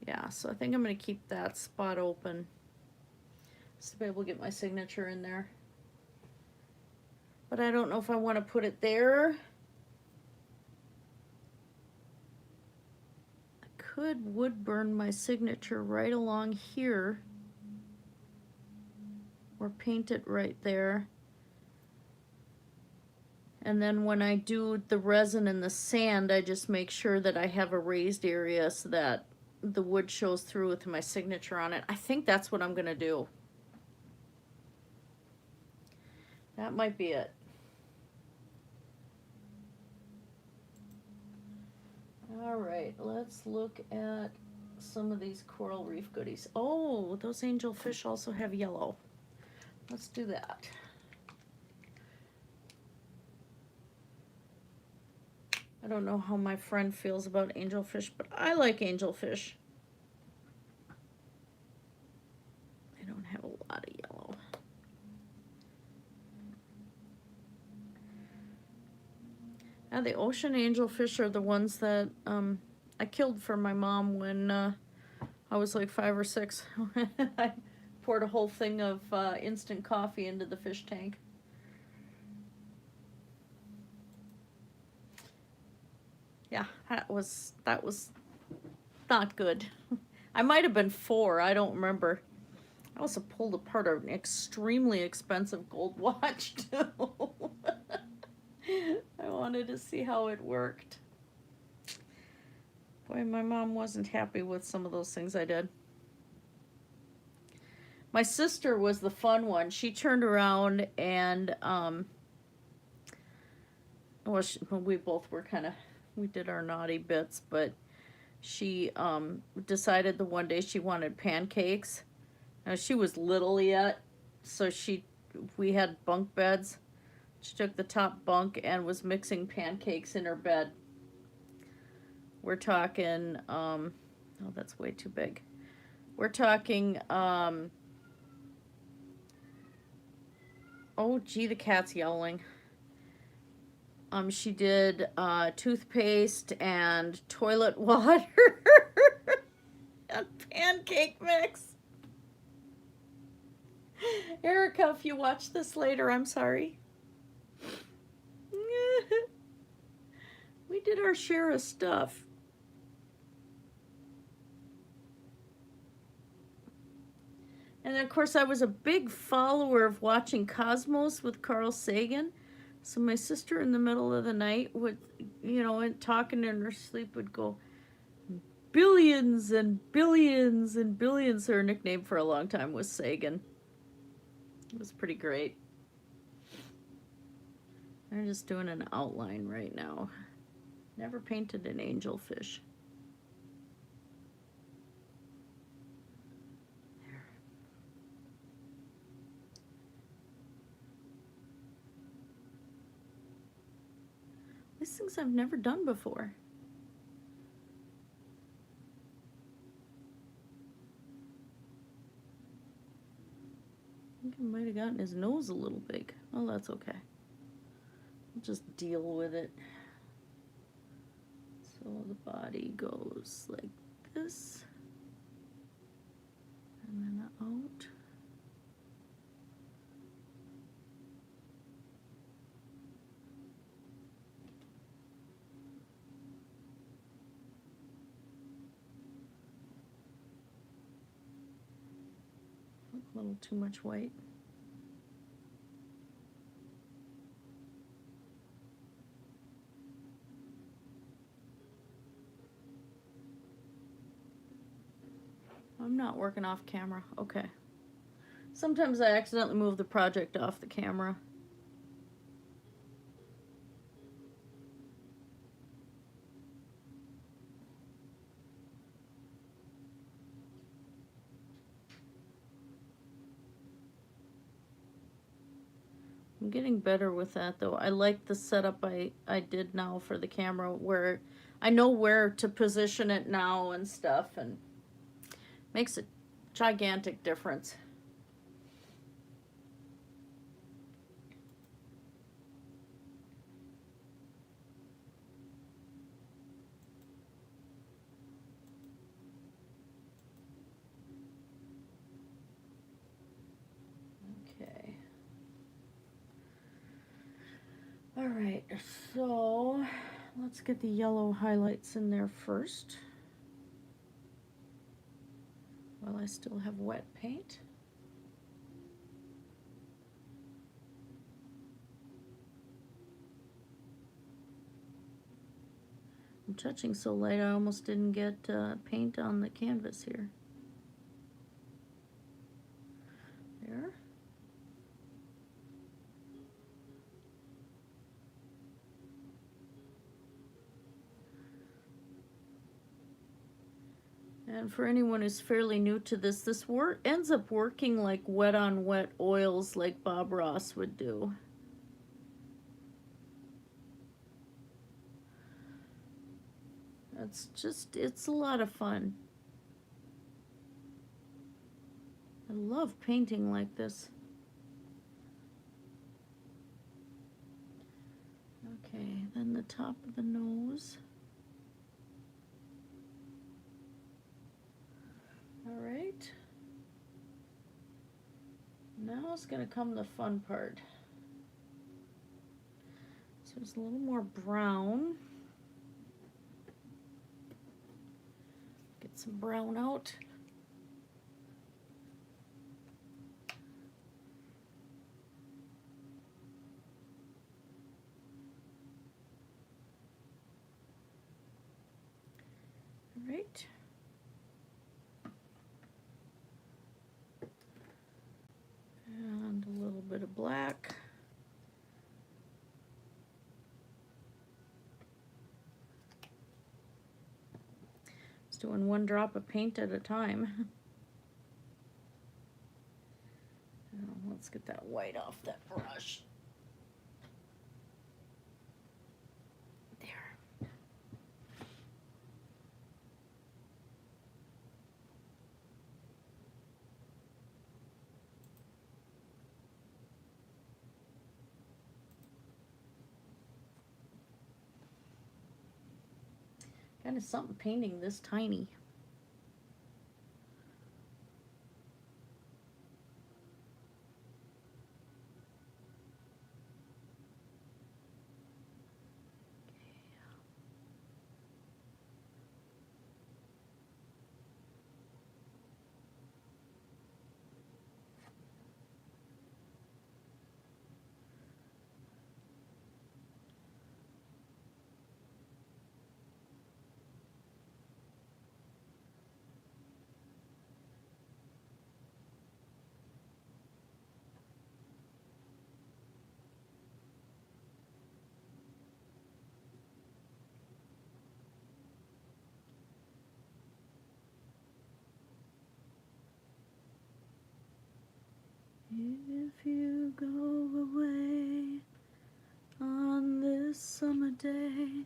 Yeah, so I think I'm going to keep that spot open just to be able to get my signature in there. But I don't know if I want to put it there. I could wood burn my signature right along here, or paint it right there. And then when I do the resin and the sand, I just make sure that I have a raised area so that the wood shows through with my signature on it. I think that's what I'm going to do. That might be it. All right, let's look at some of these coral reef goodies. Oh, those angelfish also have yellow. Let's do that. I don't know how my friend feels about angelfish, but I like angelfish. They don't have a lot of yellow. Now, the ocean angelfish are the ones that I killed for my mom when I was like 5 or 6. I poured a whole thing of instant coffee into the fish tank. Yeah, that was not good. I might have been 4, I don't remember. I also pulled apart an extremely expensive gold watch too. I wanted to see how it worked. Boy, my mom wasn't happy with some of those things I did. My sister was the fun one. She turned around and well, we both were kind of, we did our naughty bits, but she decided the one day she wanted pancakes. Now, she was little yet, so we had bunk beds. She took the top bunk and was mixing pancakes in her bed. We're talking, oh, that's way too big. We're talking, oh, gee, the cat's yowling. She did toothpaste and toilet water and pancake mix. Erica, if you watch this later, I'm sorry. We did our share of stuff. And then, of course, I was a big follower of watching Cosmos with Carl Sagan. So my sister in the middle of the night would, you know, and talking in her sleep would go, billions and billions and billions. Her nickname for a long time was Sagan. It was pretty great. I'm just doing an outline right now. Never painted an angelfish. There. These things I've never done before. I think I might have gotten his nose a little big. Oh, that's okay. I'll just deal with it. So the body goes like this, and then out. little too much white. I'm not working off camera. Okay. Sometimes I accidentally move the project off the camera. I'm getting better with that though. I like the setup I did now for the camera where I know where to position it now and stuff, and makes a gigantic difference. Okay. All right, so let's get the yellow highlights in there first while I still have wet paint. I'm touching so light I almost didn't get paint on the canvas here. There. And for anyone who's fairly new to this, this ends up working like wet on wet oils like Bob Ross would do. It's a lot of fun. I love painting like this. Okay, then the top of the nose. All right. Now is going to come the fun part. So there's a little more brown. Get some brown out. All right. And a little bit of black. Just doing one drop of paint at a time. Now, let's get that white off that brush. There. Kind of something painting this tiny. If you go away on this summer day,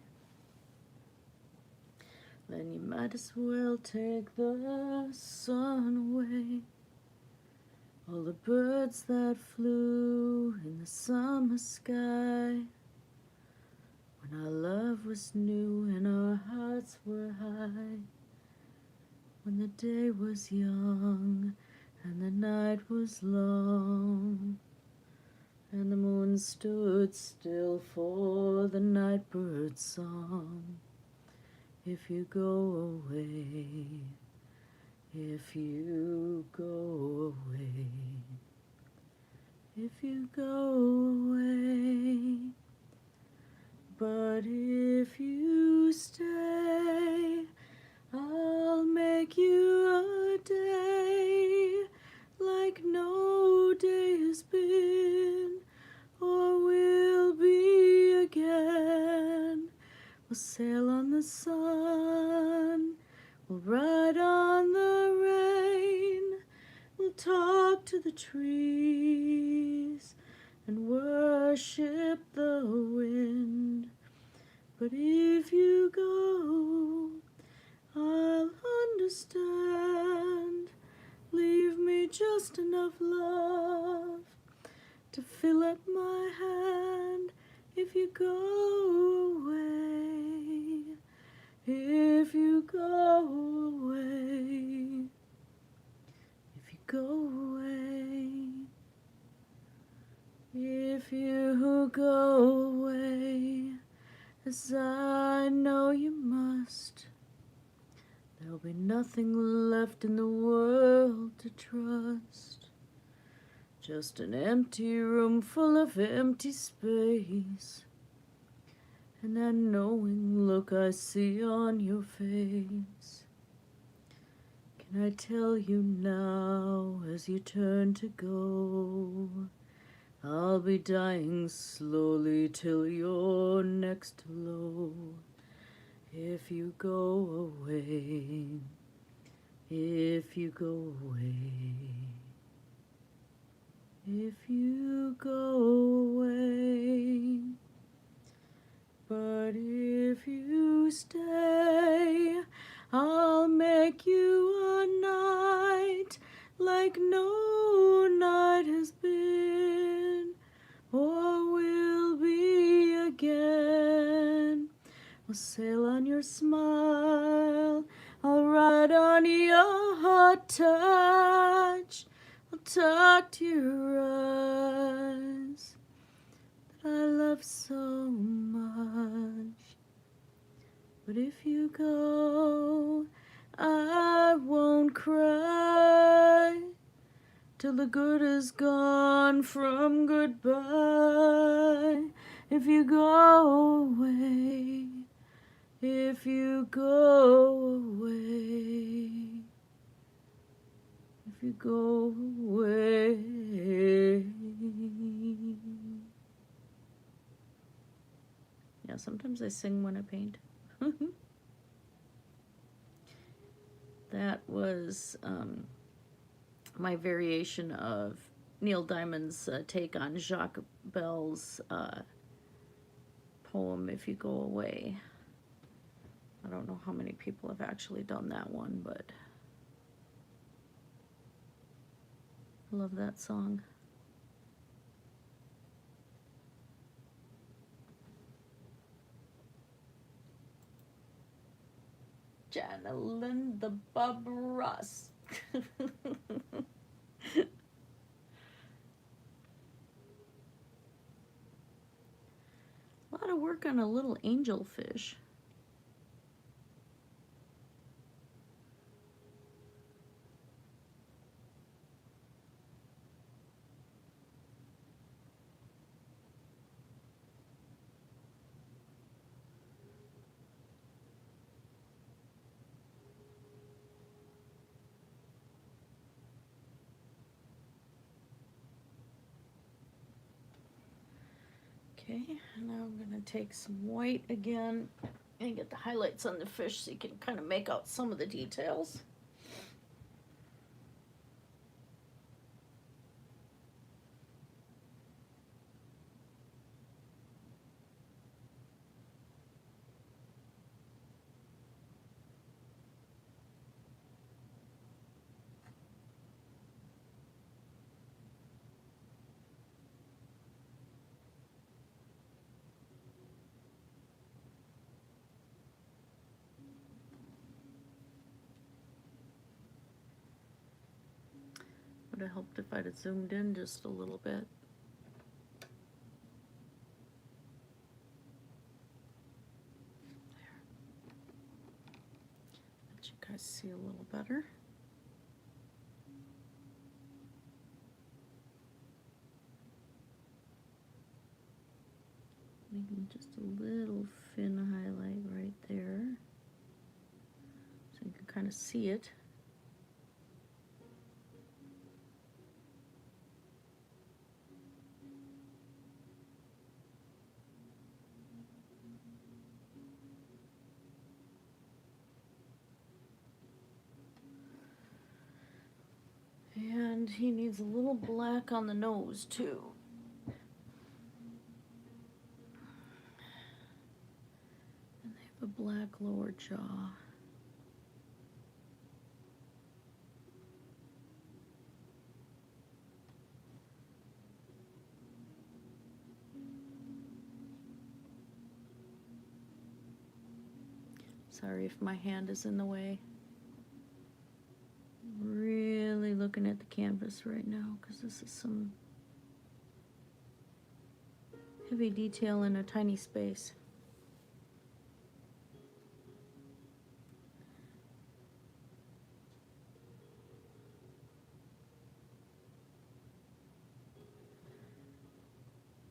then you might as well take the sun away. All the birds that flew in the summer sky, when our love was new and our hearts were high, when the day was young and the night was long, and the moon stood still for the night bird's song. If you go away, If you go away, if you go away, but if you stay, I'll make you a day like no day has been or will be again. We'll sail on the sun, we'll ride on the rain, we'll talk to the trees and worship the wind. But if you go, I'll understand. Leave me just enough love to fill up my hand. If you go away, if you go away, if you go away, if you go away, as I know you must, there'll be nothing left in the world to trust. Just an empty room full of empty space, and that knowing look I see on your face. Can I tell you now as you turn to go, I'll be dying slowly till you're next to low. If you go away, if you go away, if you go away, but if you stay, I'll make you a night like no night has been or will be again. I'll sail on your smile, I'll ride on your hot touch, I'll talk to your eyes that I love so much. But if you go, I won't cry till the good is gone from goodbye. If you go away, if you go away, if you go away. Yeah, sometimes I sing when I paint. That was my variation of Neil Diamond's take on Jacques Bell's poem, If You Go Away. I don't know how many people have actually done that one, but I love that song. Janelyn the Bub Ross. A lot of work on a little angelfish. Okay, and now I'm going to take some white again and get the highlights on the fish so you can kind of make out some of the details. Would have helped if I'd have zoomed in just a little bit. There. Let you guys see a little better. just a little fin highlight right there, so you can kind of see it. And he needs a little black on the nose too. And they have a black lower jaw. Sorry if my hand is in the way. Really looking at the canvas right now because this is some heavy detail in a tiny space.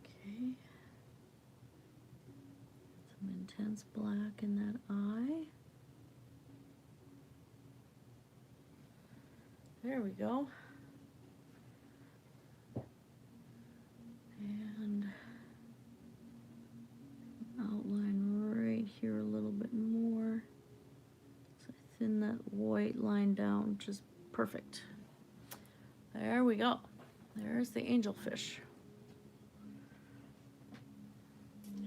Okay. Some intense black in that eye. There we go. And outline right here a little bit more. So I thin that white line down, just perfect. There we go. There's the angelfish.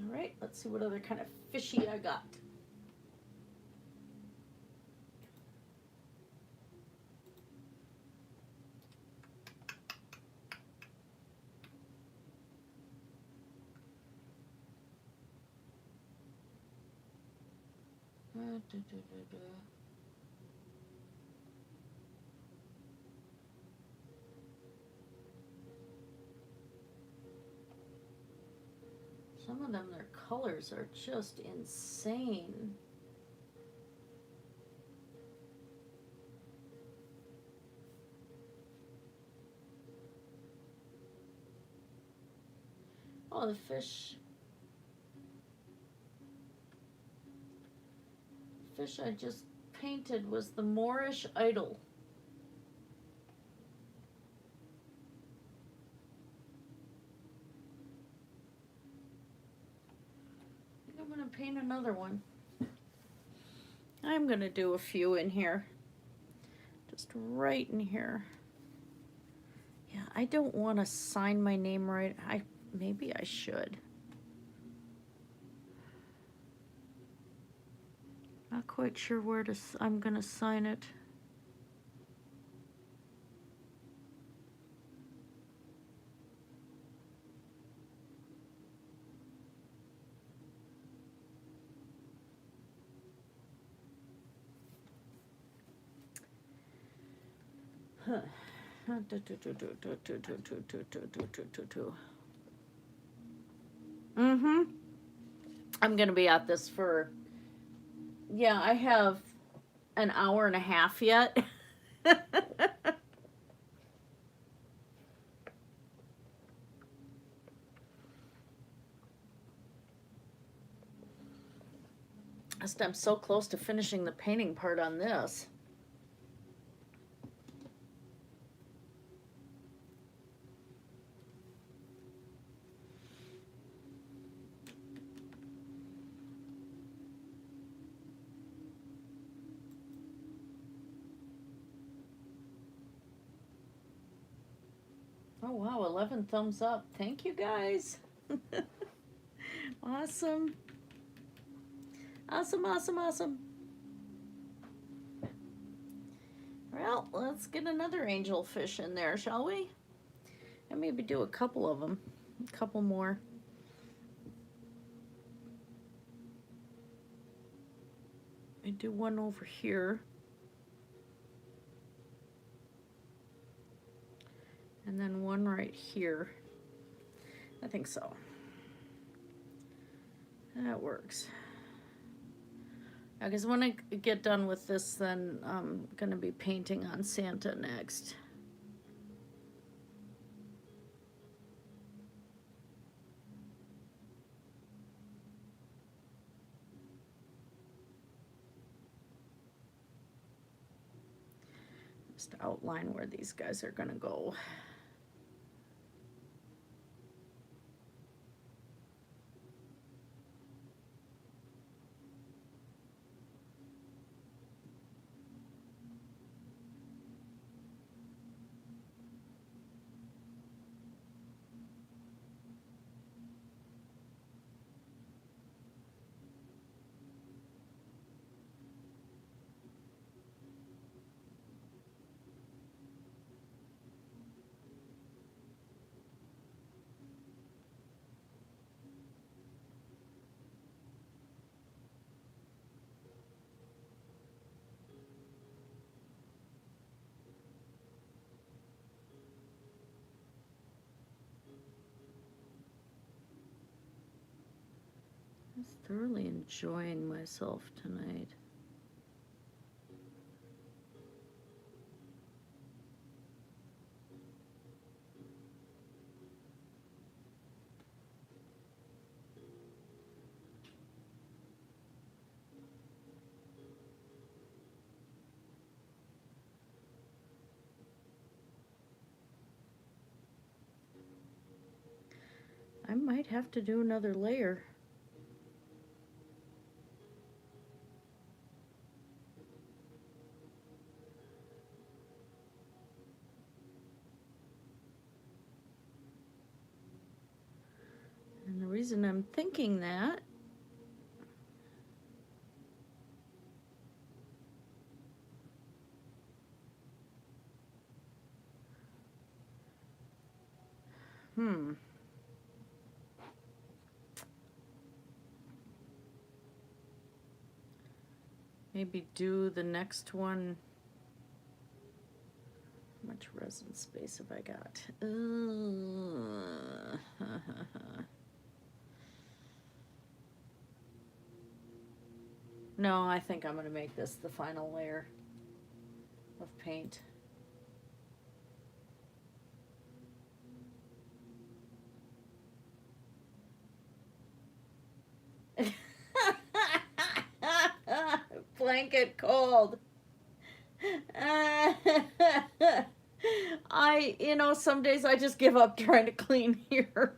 All right, let's see what other kind of fishy I got. Some of them, their colors are just insane. Oh, the fish I just painted was the Moorish idol. I think I'm going to paint another one. I'm going to do a few in here. Just right in here. Yeah, I don't want to sign my name right. Maybe I should. Not quite sure where I'm gonna sign it. Huh. I'm gonna be at this for, yeah, I have an hour and a half yet. I'm so close to finishing the painting part on this. Oh wow, 11 thumbs up. Thank you guys. Awesome. Awesome, awesome, awesome. Well, let's get another angelfish in there, shall we? And maybe do a couple of them. A couple more. I do one over here. And then one right here. I think so. That works. Because when I get done with this, then I'm going to be painting on Santa next. just outline where these guys are going to go. I'm thoroughly enjoying myself tonight. I might have to do another layer. And the reason I'm thinking that maybe do the next one. How much resin space have I got? No, I think I'm going to make this the final layer of paint. Blanket cold. Some days I just give up trying to clean here.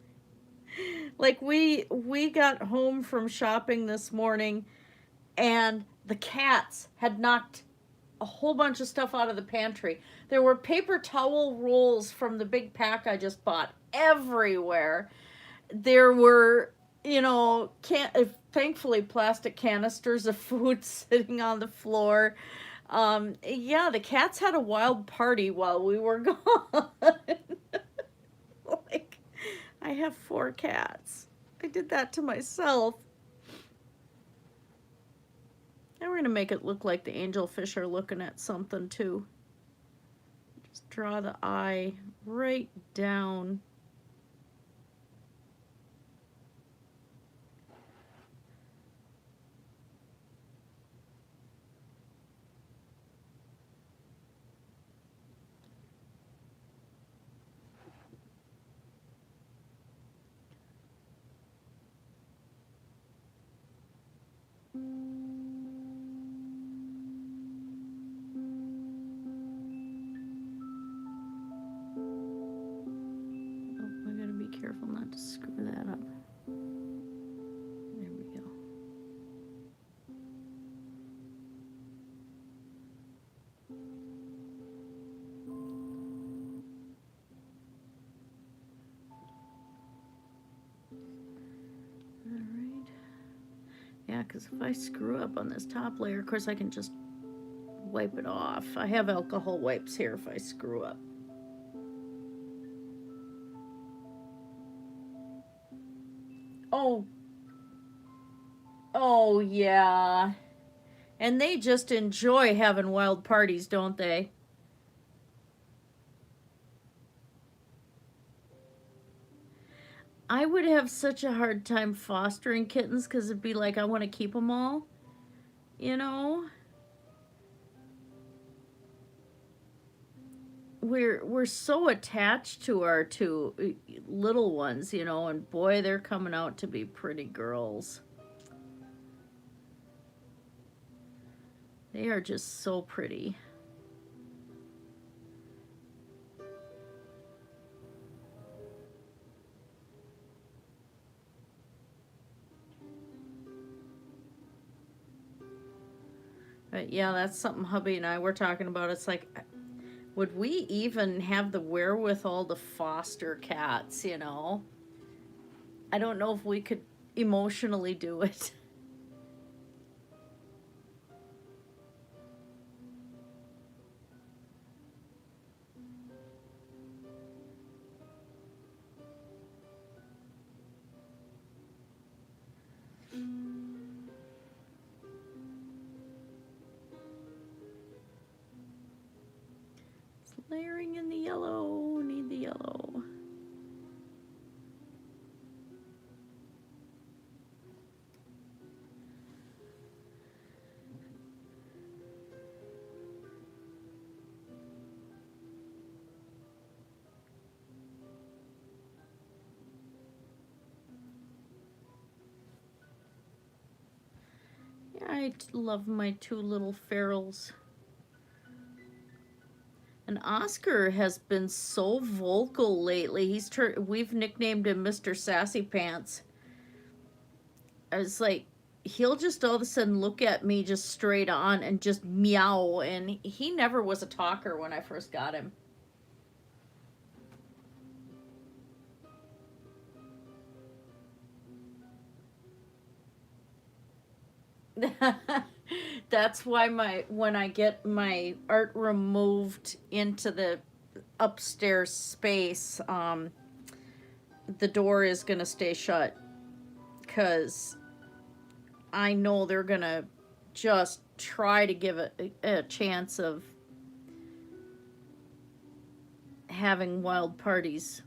Like we got home from shopping this morning and the cats had knocked a whole bunch of stuff out of the pantry. There were paper towel rolls from the big pack I just bought everywhere. There were, thankfully plastic canisters of food sitting on the floor. Yeah, the cats had a wild party while we were gone. Like, I have 4 cats. I did that to myself. Now we're going to make it look like the angelfish are looking at something too. Just draw the eye right down. Careful not to screw that up. There we go. All right. Yeah, because if I screw up on this top layer, of course I can just wipe it off. I have alcohol wipes here if I screw up. Oh, yeah. And they just enjoy having wild parties, don't they? I would have such a hard time fostering kittens because it'd be like, I want to keep them all, We're so attached to our 2 little ones, and boy, they're coming out to be pretty girls. They are just so pretty. But yeah, that's something hubby and I were talking about. It's like, would we even have the wherewithal to foster cats, you know? I don't know if we could emotionally do it. It's layering in the yellow. Need the yellow. I love my two little ferals. And Oscar has been so vocal lately. We've nicknamed him Mr. Sassy Pants. I was like, he'll just all of a sudden look at me just straight on and just meow. And he never was a talker when I first got him. That's why when I get my art room moved into the upstairs space, the door is gonna stay shut, because I know they're gonna just try to give it a chance of having wild parties.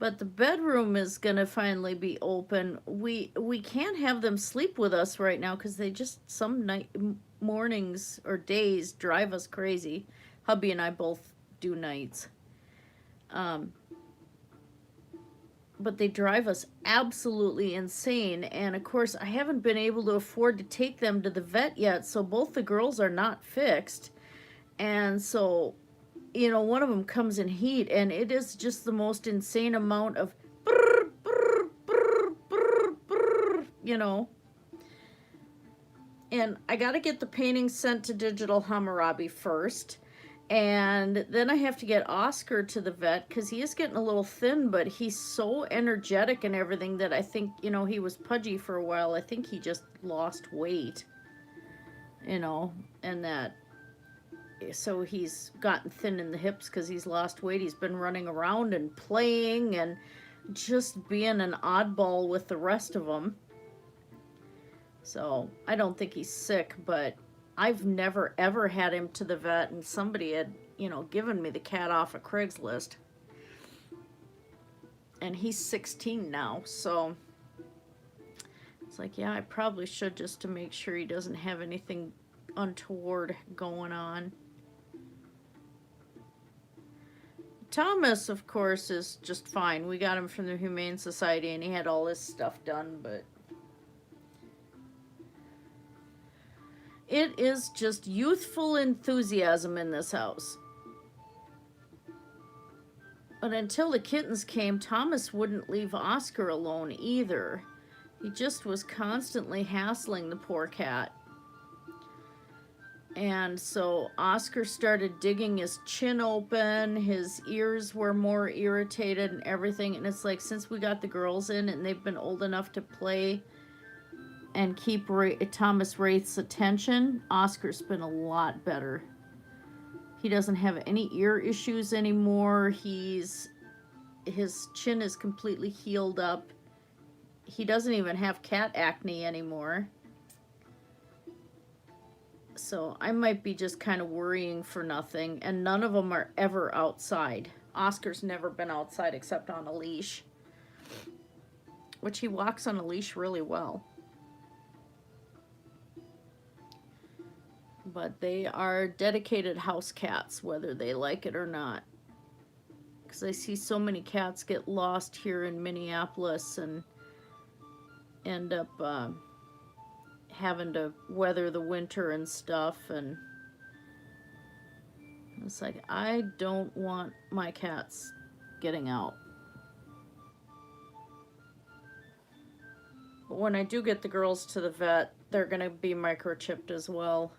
But the bedroom is gonna finally be open. We can't have them sleep with us right now because they just mornings or days drive us crazy. Hubby and I both do nights. But they drive us absolutely insane. And of course, I haven't been able to afford to take them to the vet yet, so both the girls are not fixed. And so, you know, one of them comes in heat, and it is just the most insane amount of brr, brr, brr, brr, brr, you know. And I got to get the paintings sent to Digital Hammurabi first. And then I have to get Oscar to the vet because he is getting a little thin, but he's so energetic and everything that I think, you know, he was pudgy for a while. I think he just lost weight, you know, and that. So he's gotten thin in the hips because he's lost weight. He's been running around and playing and just being an oddball with the rest of them. So I don't think he's sick, but I've never ever had him to the vet, and somebody had, you know, given me the cat off of Craigslist. And he's 16 now, so it's like, yeah, I probably should, just to make sure he doesn't have anything untoward going on. Thomas, of course, is just fine. We got him from the Humane Society, and he had all his stuff done, but it is just youthful enthusiasm in this house. But until the kittens came, Thomas wouldn't leave Oscar alone either. He just was constantly hassling the poor cat. And so Oscar started digging his chin open, his ears were more irritated and everything. And it's like, since we got the girls in and they've been old enough to play and keep Thomas Wraith's attention, Oscar's been a lot better. He doesn't have any ear issues anymore. His chin is completely healed up. He doesn't even have cat acne anymore. So I might be just kind of worrying for nothing. And none of them are ever outside. Oscar's never been outside except on a leash, which he walks on a leash really well. But they are dedicated house cats, whether they like it or not. Because I see so many cats get lost here in Minneapolis and end up having to weather the winter and stuff, and it's like, I don't want my cats getting out. But when I do get the girls to the vet, they're going to be microchipped as well.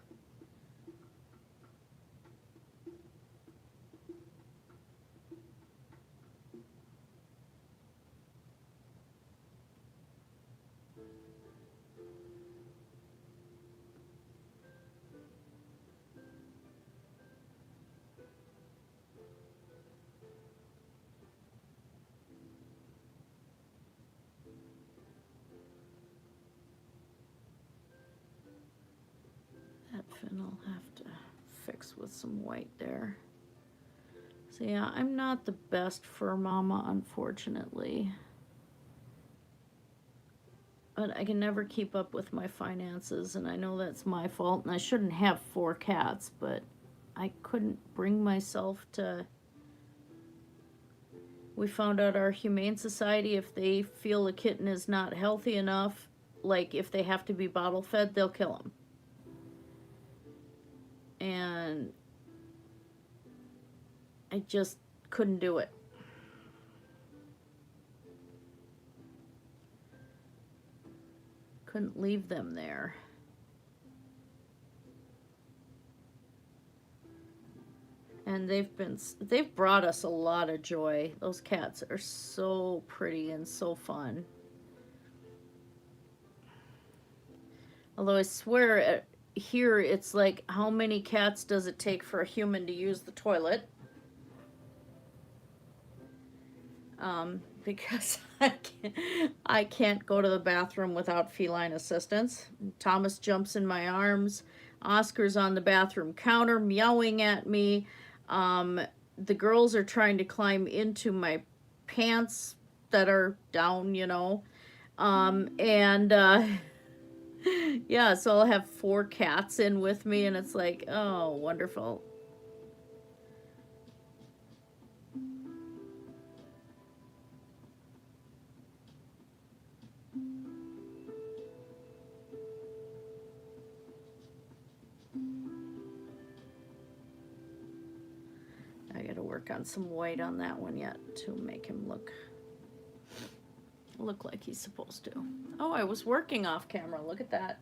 That fin I'll have to fix with some white there. So yeah, I'm not the best fur mama, unfortunately. But I can never keep up with my finances, and I know that's my fault, and I shouldn't have 4 cats, but I couldn't bring myself to... We found out our Humane Society, if they feel a kitten is not healthy enough, like if they have to be bottle fed, they'll kill them. And I just couldn't do it. Couldn't leave them there. And they've brought us a lot of joy. Those cats are so pretty and so fun. Although I swear here it's like, how many cats does it take for a human to use the toilet? Because I can't go to the bathroom without feline assistance. Thomas jumps in my arms. Oscar's on the bathroom counter meowing at me. The girls are trying to climb into my pants that are down, you know. Yeah, so I'll have 4 cats in with me, and it's like, oh, wonderful. I gotta work on some white on that one yet to make him look like he's supposed to. Oh, I was working off camera. Look at that.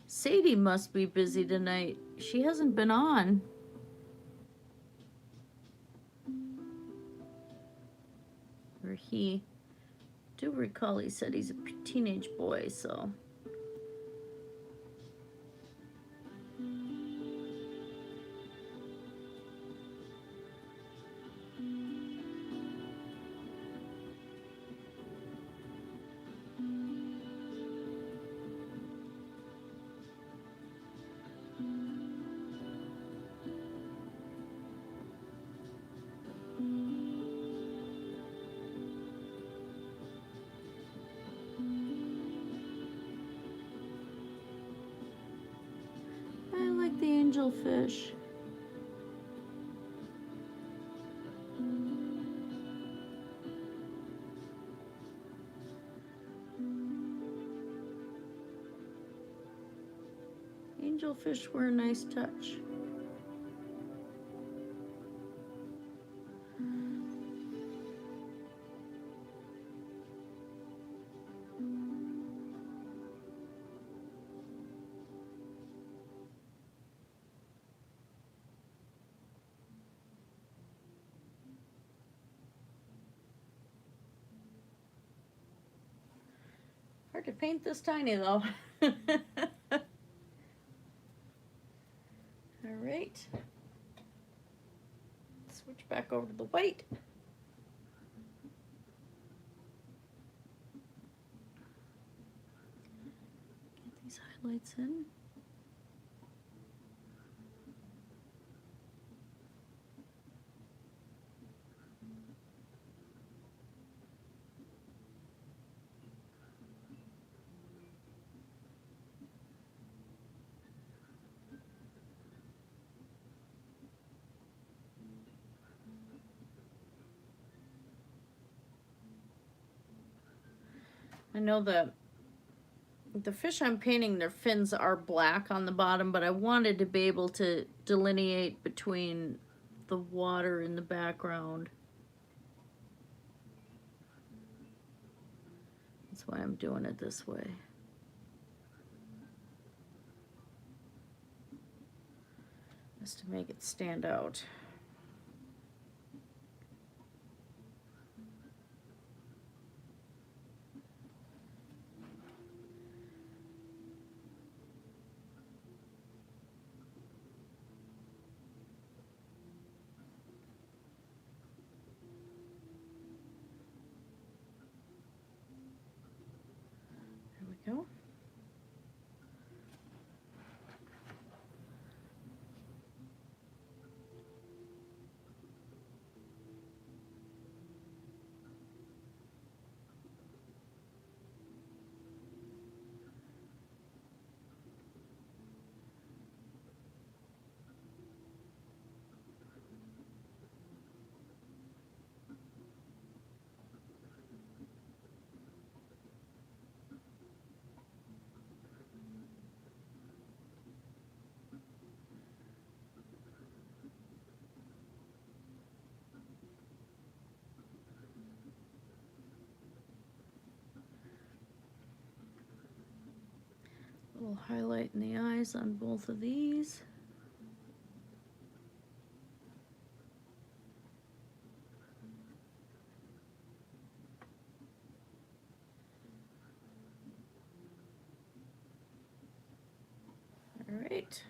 Sadie must be busy tonight. She hasn't been on. Or he. I do recall he said he's a teenage boy, so. Angelfish. Angelfish were a nice touch. Hard to paint this tiny though. All right. Switch back over to the white. Get these highlights in. I know the The fish I'm painting, their fins are black on the bottom, but I wanted to be able to delineate between the water in the background. That's why I'm doing it this way. Just to make it stand out. Go. Little highlight in the eyes on both of these. All right.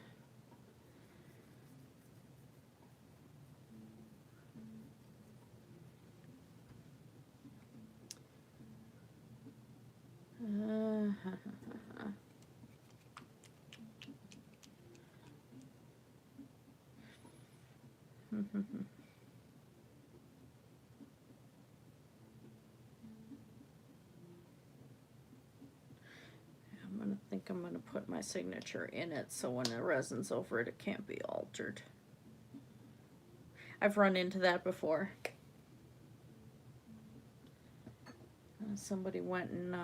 I'm gonna put my signature in it so when the resin's over it, it can't be altered. I've run into that before. Somebody went and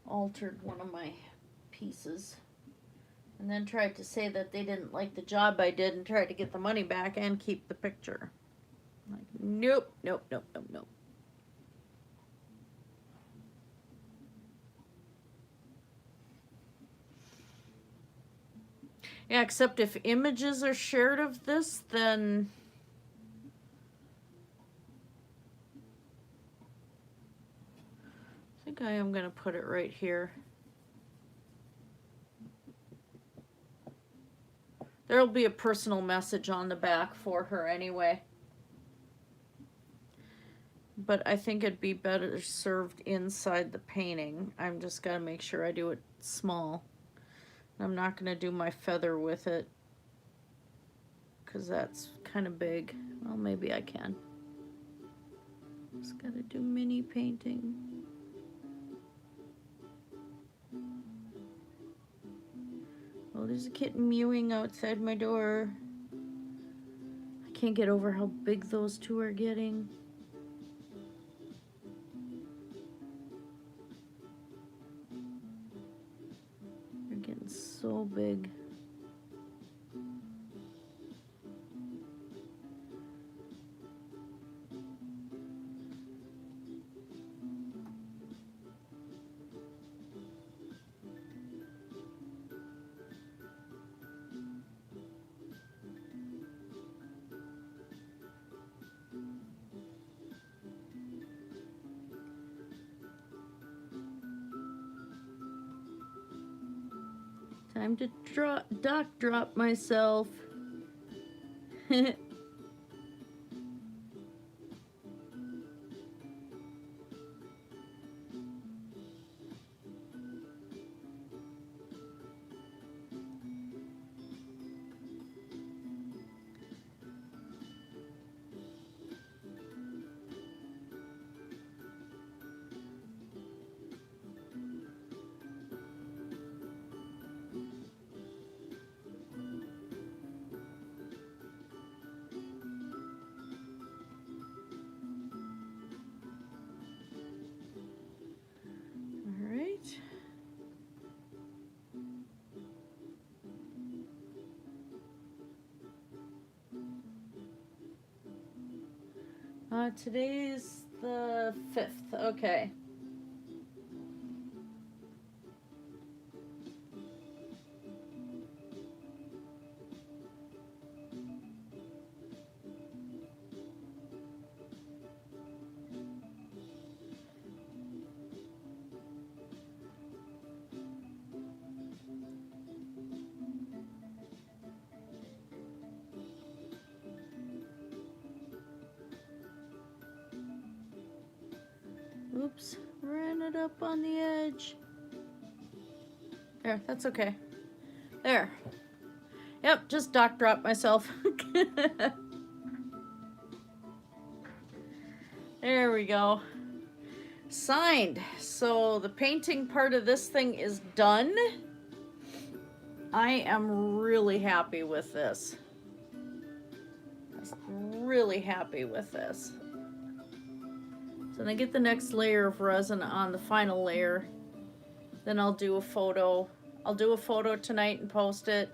altered one of my pieces and then tried to say that they didn't like the job I did and tried to get the money back and keep the picture. I'm like, nope, nope, nope, nope, nope. Yeah, except if images are shared of this, then I think I am going to put it right here. There'll be a personal message on the back for her anyway. But I think it'd be better served inside the painting. I'm just going to make sure I do it small. I'm not going to do my feather with it because that's kind of big. Well, maybe I can. Just got to do mini painting. Oh, there's a kitten mewing outside my door. I can't get over how big those two are getting. So big. Time to drop myself. Today's the 5th. Okay. Oops, ran it up on the edge. There, that's okay. There. Yep, just dock dropped myself. There we go. Signed. So the painting part of this thing is done. I am really happy with this. Really happy with this. So then I get the next layer of resin on the final layer. Then I'll do a photo. I'll do a photo tonight and post it.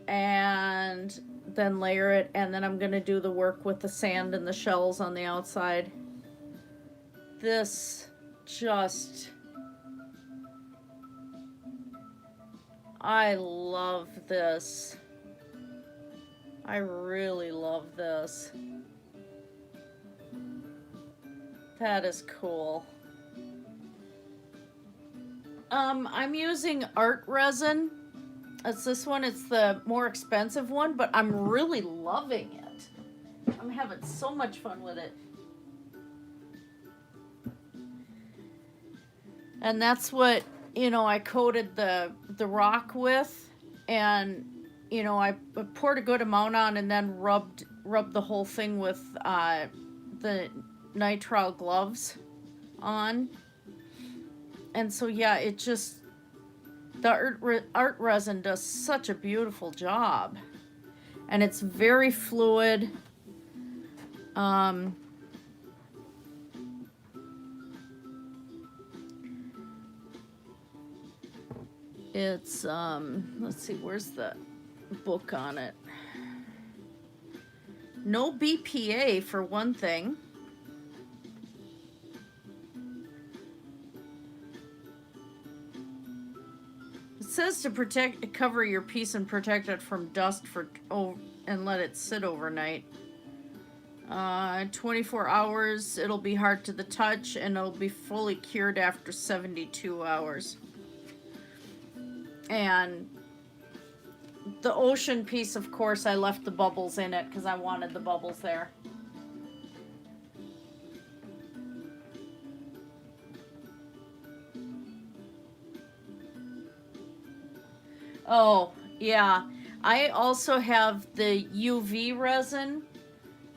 And then layer it. And then I'm going to do the work with the sand and the shells on the outside. This just... I love this. I really love this. That is cool. I'm using art resin. It's this one. It's the more expensive one, but I'm really loving it. I'm having so much fun with it. And that's what, you know, I coated the rock with, and, you know, I poured a good amount on and then rubbed the whole thing with the nitrile gloves on. And so, yeah, it just, the art resin does such a beautiful job. And it's very fluid. It's, let's see, where's the book on it? No BPA, for one thing. It says to cover your piece and protect it from dust and let it sit overnight. 24 hours, it'll be hard to the touch, and it'll be fully cured after 72 hours. And the ocean piece, of course, I left the bubbles in it because I wanted the bubbles there. Oh, yeah. I also have the UV resin,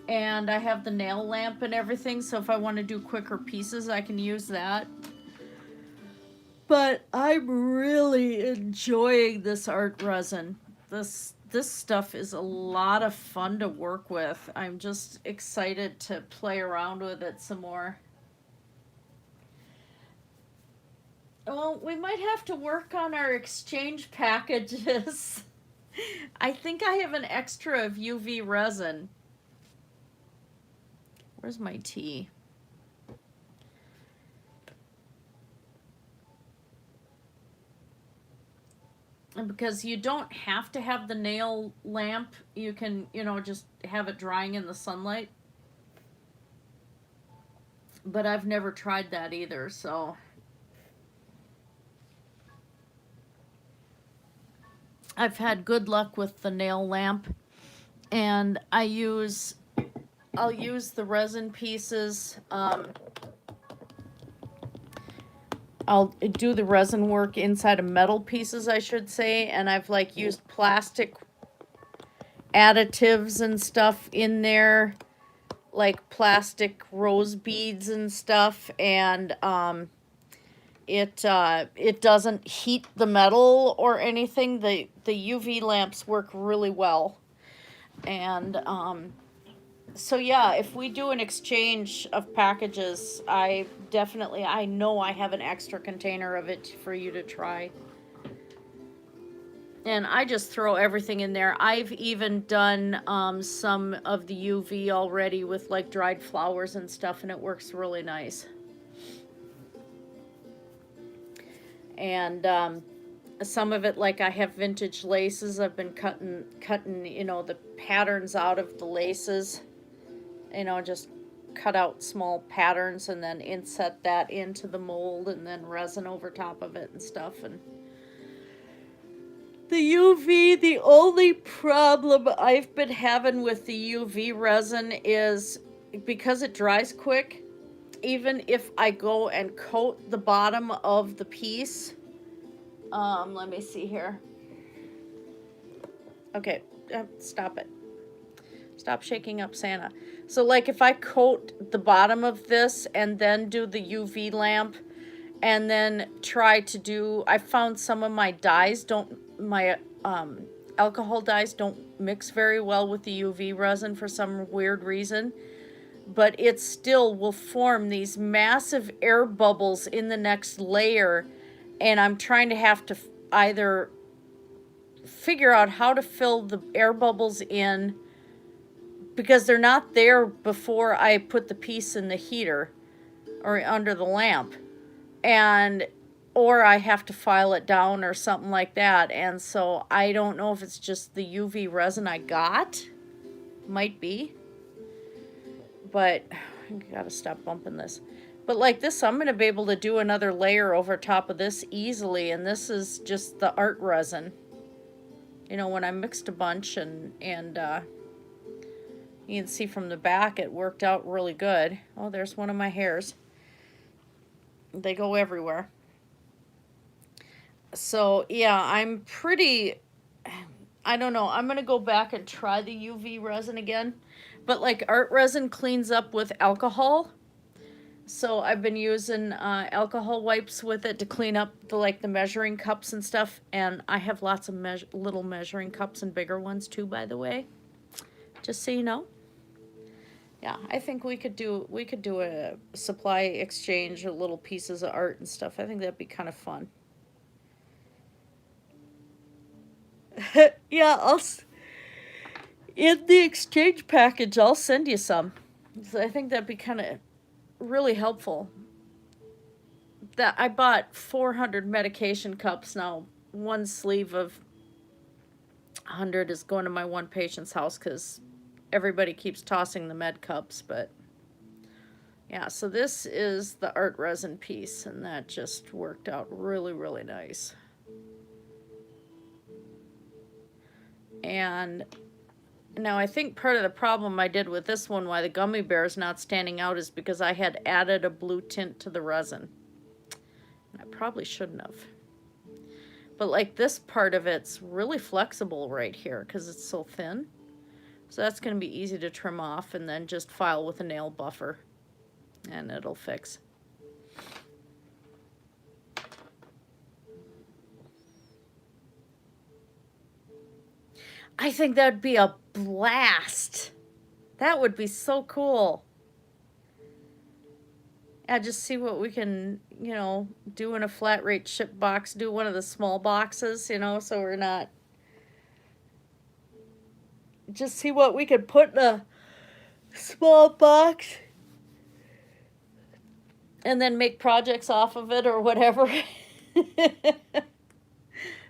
and I have the nail lamp and everything, so if I want to do quicker pieces, I can use that. But I'm really enjoying this art resin. This stuff is a lot of fun to work with. I'm just excited to play around with it some more. Well, we might have to work on our exchange packages. I think I have an extra of UV resin. Where's my tea? And because you don't have to have the nail lamp, you can, you know, just have it drying in the sunlight. But I've never tried that either, so. I've had good luck with the nail lamp, and I'll use the resin pieces. I'll do the resin work inside of metal pieces, I should say, and I've like used plastic additives and stuff in there, like plastic rose beads and stuff, and it doesn't heat the metal or anything. The UV lamps work really well, and so yeah, if we do an exchange of packages, I know I have an extra container of it for you to try. And I just throw everything in there. I've even done some of the UV already with like dried flowers and stuff, and it works really nice. And some of it, like I have vintage laces, I've been cutting, you know, the patterns out of the laces, you know, just cut out small patterns and then inset that into the mold and then resin over top of it and stuff. And the UV, the only problem I've been having with the UV resin is because it dries quick, even if I go and coat the bottom of the piece, let me see here. Okay, stop it. Stop shaking up Santa. So like if I coat the bottom of this and then do the UV lamp and then try to do, I found some of my dyes my alcohol dyes don't mix very well with the UV resin for some weird reason. But it still will form these massive air bubbles in the next layer, and I'm trying to have to either figure out how to fill the air bubbles in because they're not there before I put the piece in the heater or under the lamp, or I have to file it down or something like that. And so I don't know if it's just the UV resin I got. Might be. But I gotta stop bumping this. But like this, I'm gonna be able to do another layer over top of this easily, and this is just the art resin. You know, when I mixed a bunch and you can see from the back it worked out really good. Oh, there's one of my hairs. They go everywhere. So yeah, I'm pretty, I don't know, I'm gonna go back and try the UV resin again. But like art resin cleans up with alcohol, so I've been using alcohol wipes with it to clean up the measuring cups and stuff. And I have lots of little measuring cups and bigger ones too, by the way. Just so you know. Yeah, I think we could do a supply exchange of little pieces of art and stuff. I think that'd be kind of fun. Yeah, in the exchange package, I'll send you some. So I think that'd be kind of really helpful. That I bought 400 medication cups now. One sleeve of 100 is going to my one patient's house because everybody keeps tossing the med cups. But yeah, so this is the art resin piece, and that just worked out really, really nice. And now I think part of the problem I did with this one, why the gummy bear is not standing out, is because I had added a blue tint to the resin. I probably shouldn't have. But like this part of it's really flexible right here because it's so thin. So that's going to be easy to trim off and then just file with a nail buffer and it'll fix. I think that'd be a blast. That would be so cool. Yeah, just see what we can, you know, do in a flat rate ship box. Do one of the small boxes, you know, so we're not. Just see what we could put in a small box. And then make projects off of it or whatever.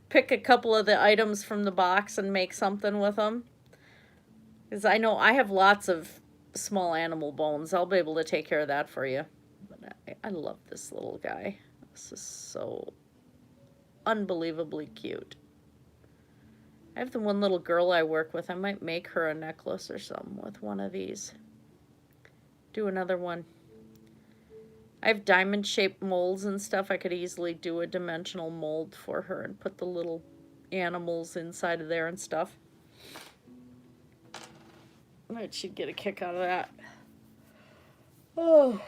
Pick a couple of the items from the box and make something with them. Because I know I have lots of small animal bones. I'll be able to take care of that for you. But I love this little guy. This is so unbelievably cute. I have the one little girl I work with. I might make her a necklace or something with one of these. Do another one. I have diamond-shaped molds and stuff. I could easily do a dimensional mold for her and put the little animals inside of there and stuff. I bet she'd get a kick out of that. Oh.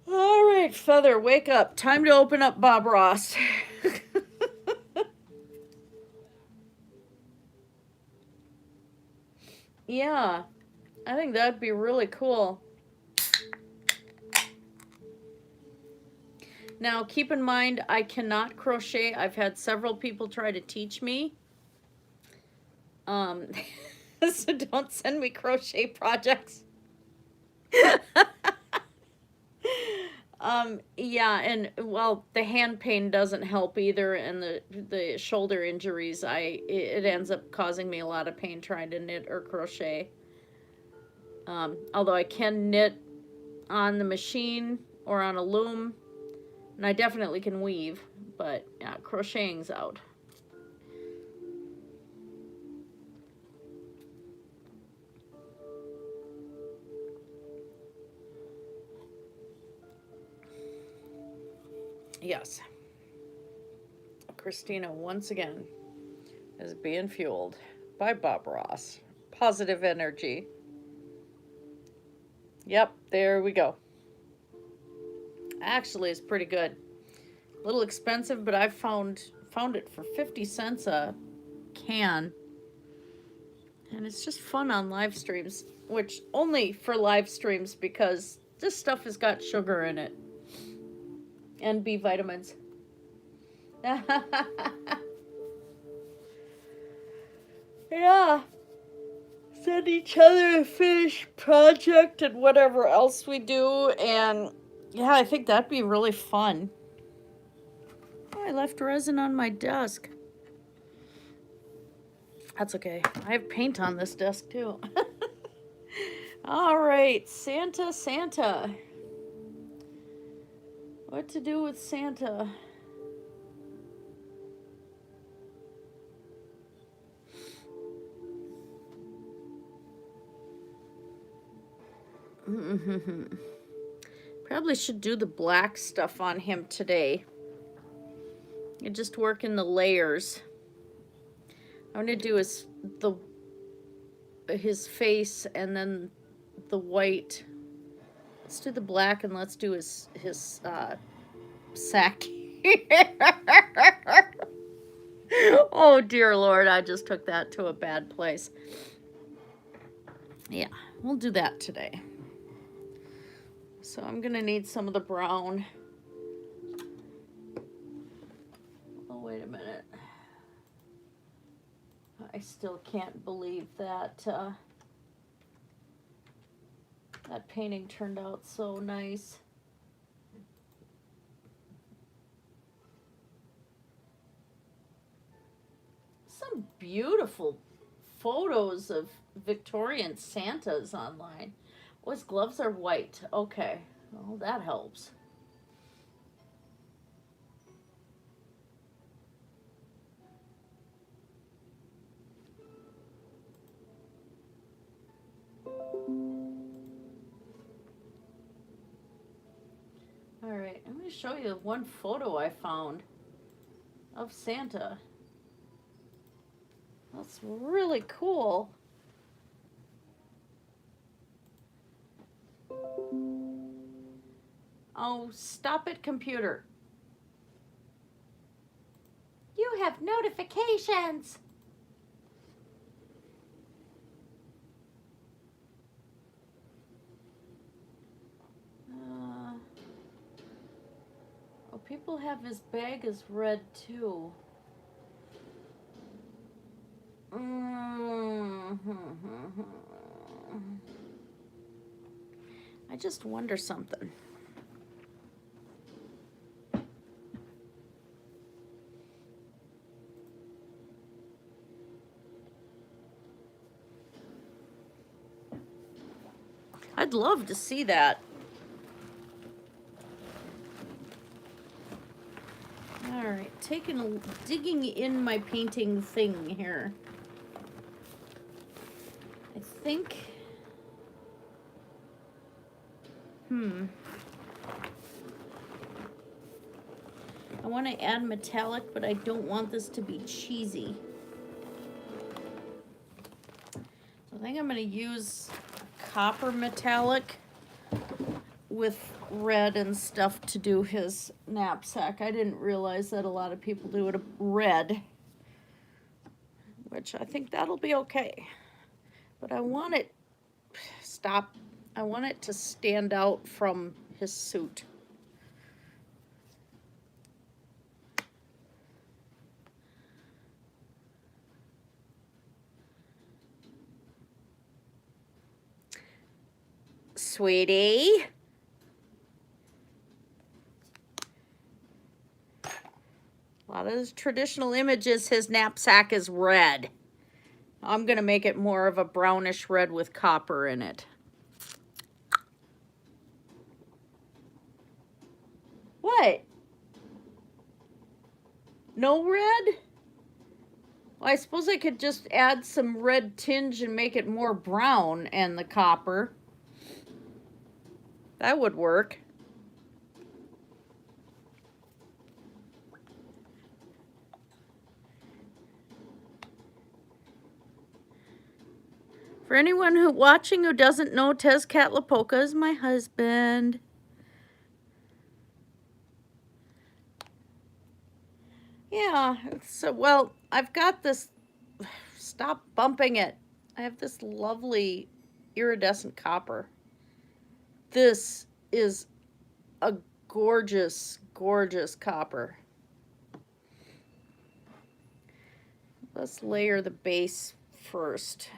All right, Feather, wake up. Time to open up Bob Ross. Yeah, I think that'd be really cool. Now, keep in mind, I cannot crochet. I've had several people try to teach me. So don't send me crochet projects. Yeah, and well, the hand pain doesn't help either, and the shoulder injuries, it ends up causing me a lot of pain trying to knit or crochet. Although I can knit on the machine or on a loom, and I definitely can weave, but yeah, crocheting's out. Yes. Christina, once again, is being fueled by Bob Ross. Positive energy. Yep, there we go. Actually, it's pretty good. A little expensive, but I found it for 50 cents a can. And it's just fun on live streams, which only for live streams because this stuff has got sugar in it. And B vitamins. Yeah. Send each other a finished project and whatever else we do. And yeah, I think that'd be really fun. Oh, I left resin on my desk. That's okay. I have paint on this desk too. All right, Santa. What to do with Santa? Probably should do the black stuff on him today. And just work in the layers. I'm gonna do his face and then the white. Let's do the black and let's do his sack. Oh dear Lord, I just took that to a bad place. Yeah, we'll do that today. So I'm gonna need some of the brown. Oh, wait a minute. I still can't believe that that painting turned out so nice. Some beautiful photos of Victorian Santas online. Oh, his gloves are white. Okay, well, that helps. All right, I'm going to show you one photo I found of Santa. That's really cool. Oh, stop it, computer. You have notifications. Oh, people have his bag as red too. I just wonder something. I'd love to see that. All right, digging in my painting thing here. I think, I want to add metallic, but I don't want this to be cheesy. So I think I'm going to use copper metallic with red and stuff to do his knapsack. I didn't realize that a lot of people do it red, which I think that'll be okay. But I want it, I want it to stand out from his suit. sweetie. A lot of his traditional images, his knapsack is red. I'm going to make it more of a brownish red with copper in it. What? No red? Well, I suppose I could just add some red tinge and make it more brown and the copper. That would work. For anyone watching who doesn't know, Tezcatlipoca is my husband. Yeah, so, well, I've got this, stop bumping it. I have this lovely iridescent copper. This is a gorgeous, gorgeous copper. Let's layer the base first.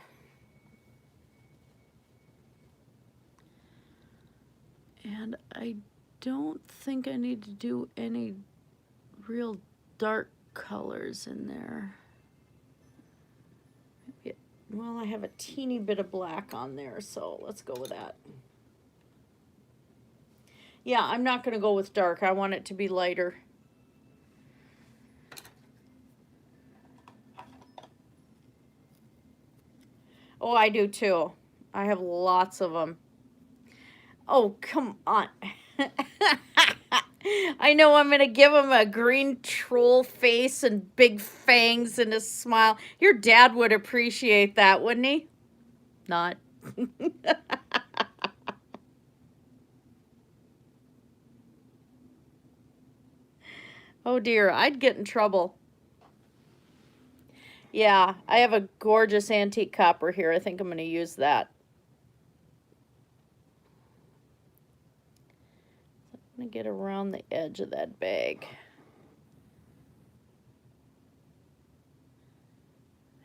And I don't think I need to do any real dark colors in there. Well, I have a teeny bit of black on there, so let's go with that. Yeah, I'm not going to go with dark. I want it to be lighter. Oh, I do too. I have lots of them. Oh, come on. I know I'm going to give him a green troll face and big fangs and a smile. Your dad would appreciate that, wouldn't he? Not. Oh dear, I'd get in trouble. Yeah, I have a gorgeous antique copper here. I think I'm going to use that. I'm going to get around the edge of that bag.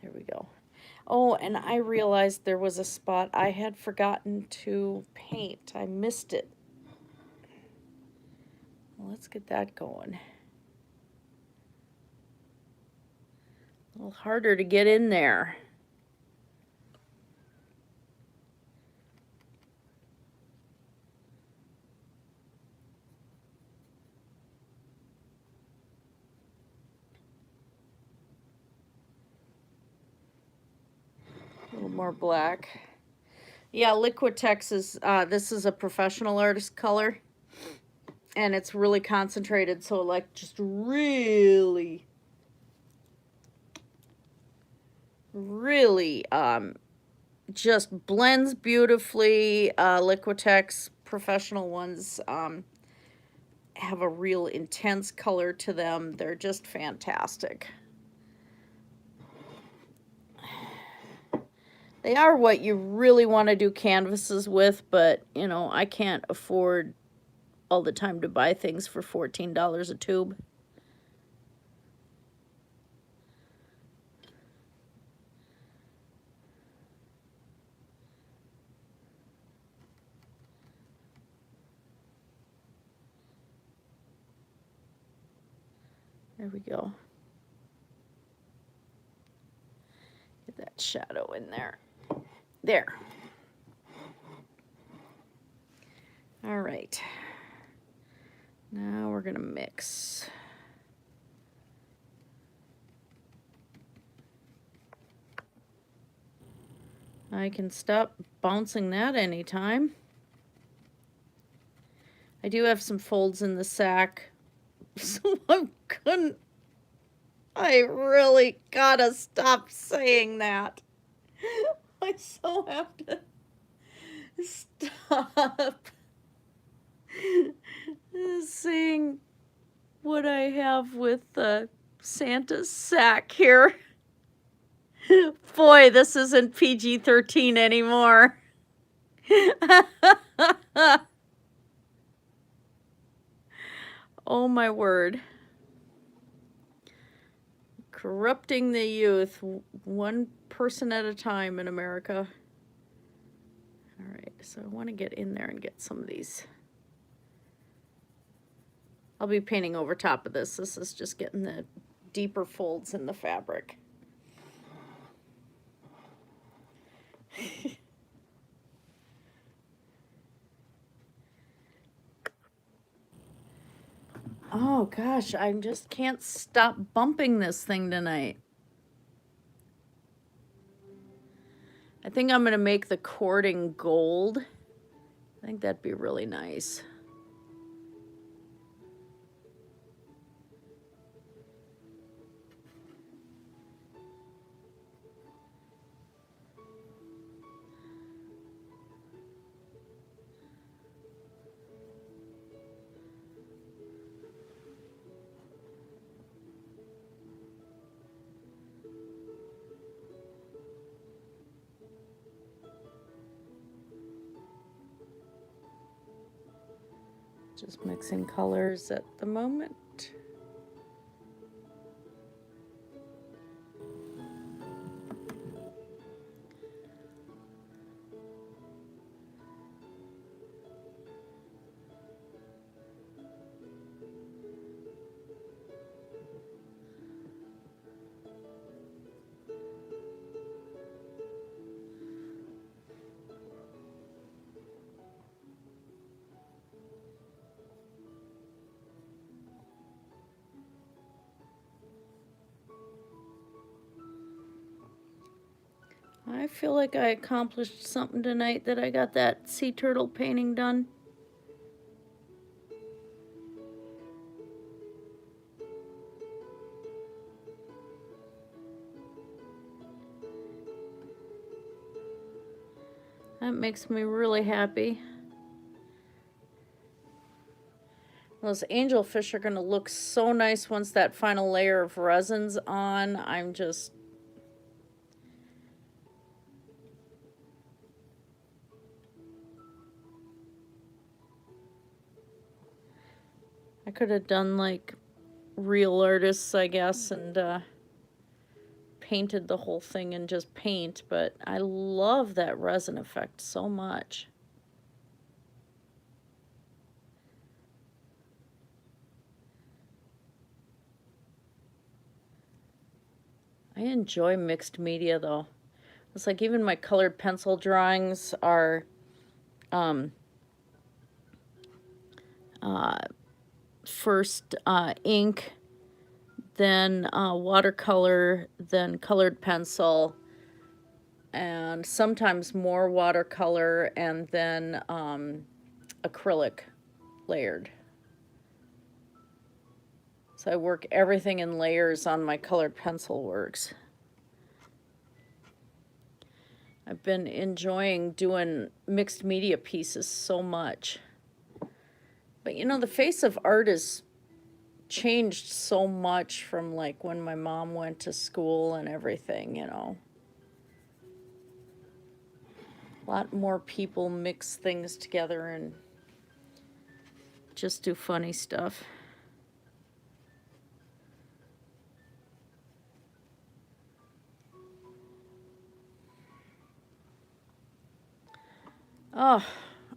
There we go. Oh, and I realized there was a spot I had forgotten to paint. I missed it. Well, let's get that going. A little harder to get in there. A little more black. Yeah, Liquitex is, this is a professional artist color. And it's really concentrated, so like just really just blends beautifully. Liquitex professional ones have a real intense color to them. They're just fantastic. They are what you really want to do canvases with, but, you know, I can't afford all the time to buy things for $14 a tube. There we go. Get that shadow in there. There. All right. Now we're going to mix. I can stop bouncing that anytime. I do have some folds in the sack, so I really gotta stop saying that. I so have to stop saying what I have with Santa's sack here. Boy, this isn't PG-13 anymore. Oh my word. Corrupting the youth, one person at a time in America. All right, so I want to get in there and get some of these. I'll be painting over top of this. This is just getting the deeper folds in the fabric. Oh gosh, I just can't stop bumping this thing tonight. I think I'm going to make the cording gold. I think that'd be really nice. Just mixing colors at the moment. I feel like I accomplished something tonight that I got that sea turtle painting done. That makes me really happy. Those angelfish are going to look so nice once that final layer of resin's on. I'm just... I could have done like real artists, I guess, and painted the whole thing in just paint, but I love that resin effect so much. I enjoy mixed media though. It's like even my colored pencil drawings are first ink, then watercolor, then colored pencil, and sometimes more watercolor, and then acrylic layered. So I work everything in layers on my colored pencil works. I've been enjoying doing mixed media pieces so much. But you know, the face of art has changed so much from like when my mom went to school and everything, you know. A lot more people mix things together and just do funny stuff. Oh,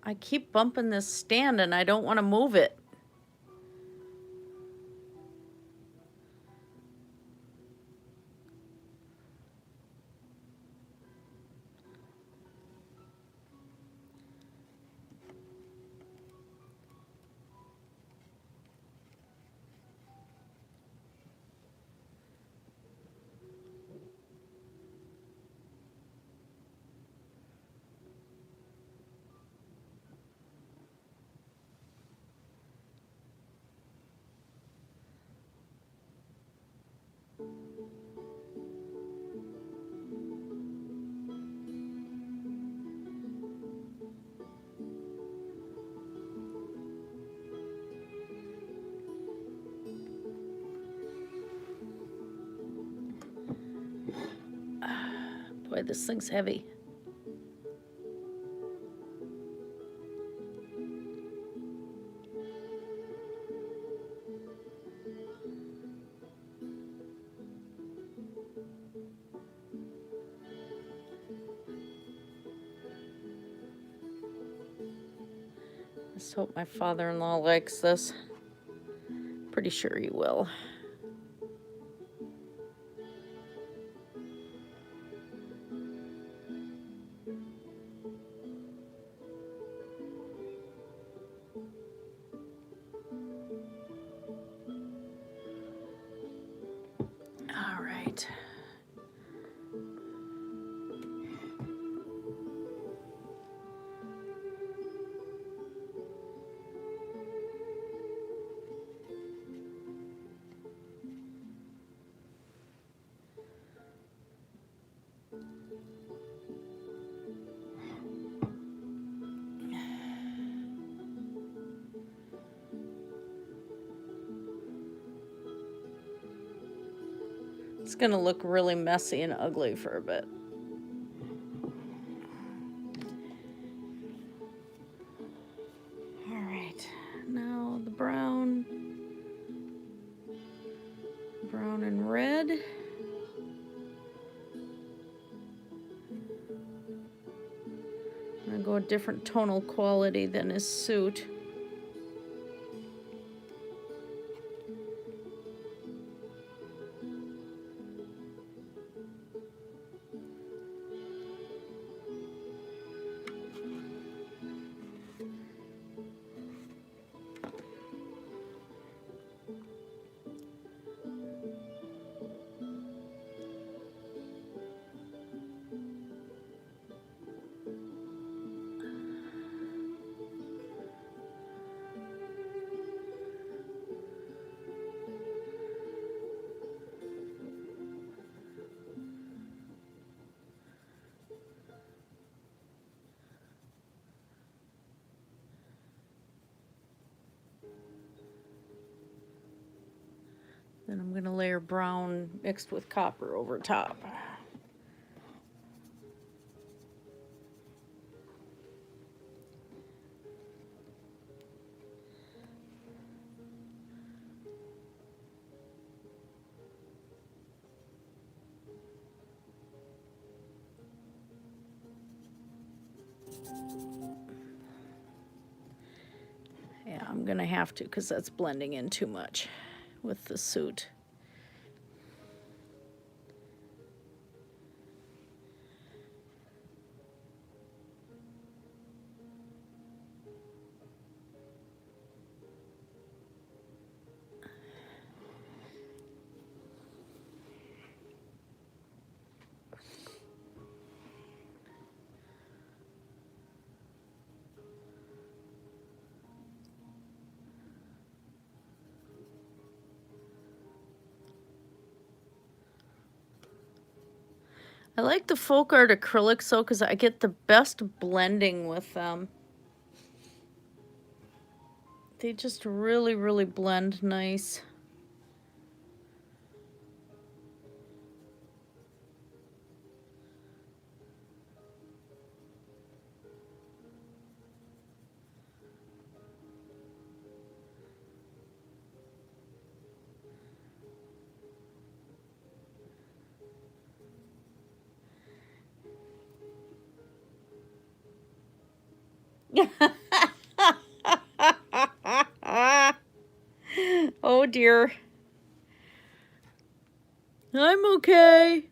I keep bumping this stand and I don't want to move it. Boy, this thing's heavy. just hope my father-in-law likes this. Pretty sure he will. All right. It's gonna look really messy and ugly for a bit. All right, now the brown and red. I'm gonna go a different tonal quality than his suit. Then I'm going to layer brown mixed with copper over top. Yeah, I'm going to have to because that's blending in too much with the suit. I like the folk art acrylics though because I get the best blending with them. They just really, really blend nice. Oh dear. I'm okay.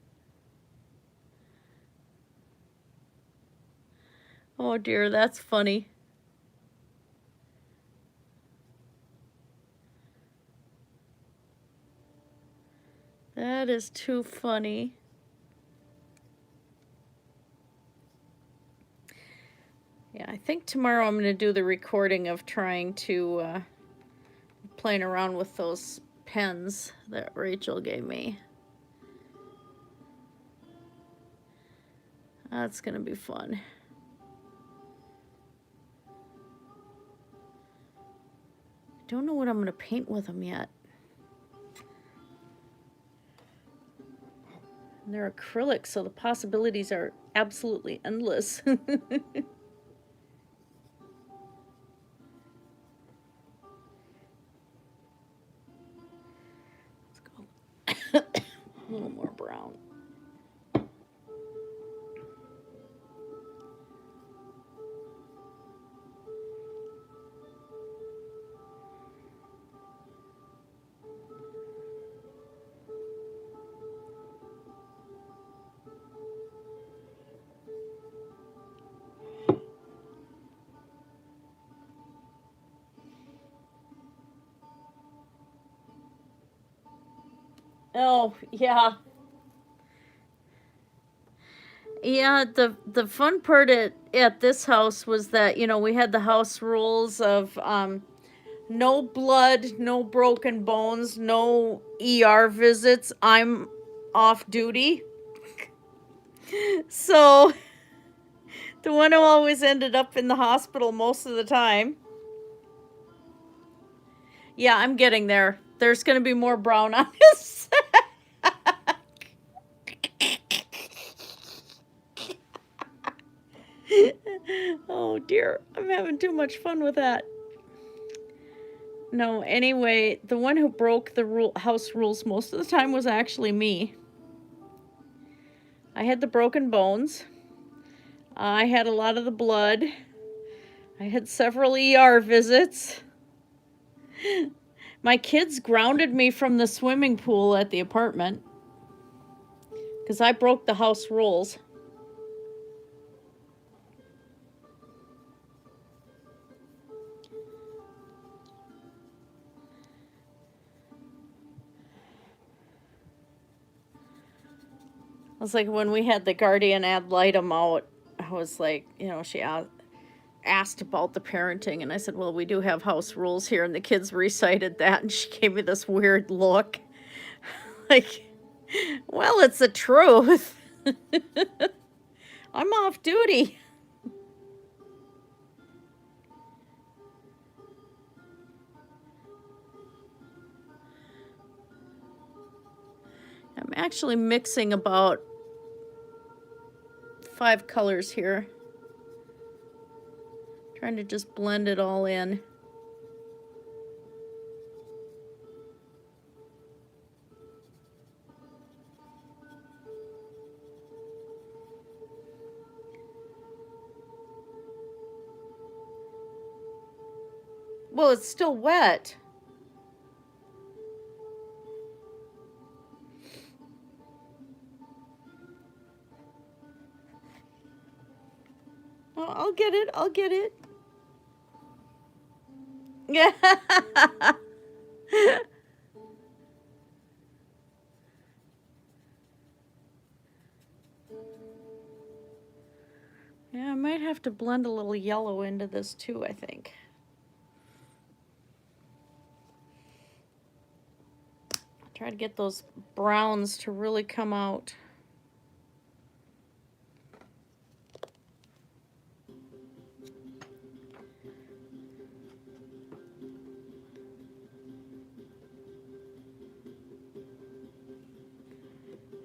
Oh dear, that's funny. That is too funny. Yeah, I think tomorrow I'm going to do the recording of trying to playing around with those pens that Rachel gave me. That's going to be fun. I don't know what I'm going to paint with them yet. And they're acrylic, so the possibilities are absolutely endless. A little more brown. Oh, yeah. Yeah, the fun part at this house was that, you know, we had the house rules of no blood, no broken bones, no ER visits. I'm off duty. So, the one who always ended up in the hospital most of the time. Yeah, I'm getting there. There's going to be more brown on his sack. Oh dear, I'm having too much fun with that. No, anyway, the one who broke the house rules most of the time was actually me. I had the broken bones. I had a lot of the blood. I had several ER visits. My kids grounded me from the swimming pool at the apartment because I broke the house rules. It was like when we had the guardian ad litem out, I was like, you know, she asked about the parenting, and I said, well, we do have house rules here, and the kids recited that, and she gave me this weird look. Like, well, it's the truth. I'm off duty. I'm actually mixing about 5 colors here. Trying to just blend it all in. Well, it's still wet. Oh, I'll get it. I'll get it. Yeah. Yeah, I might have to blend a little yellow into this too, I think. Try to get those browns to really come out.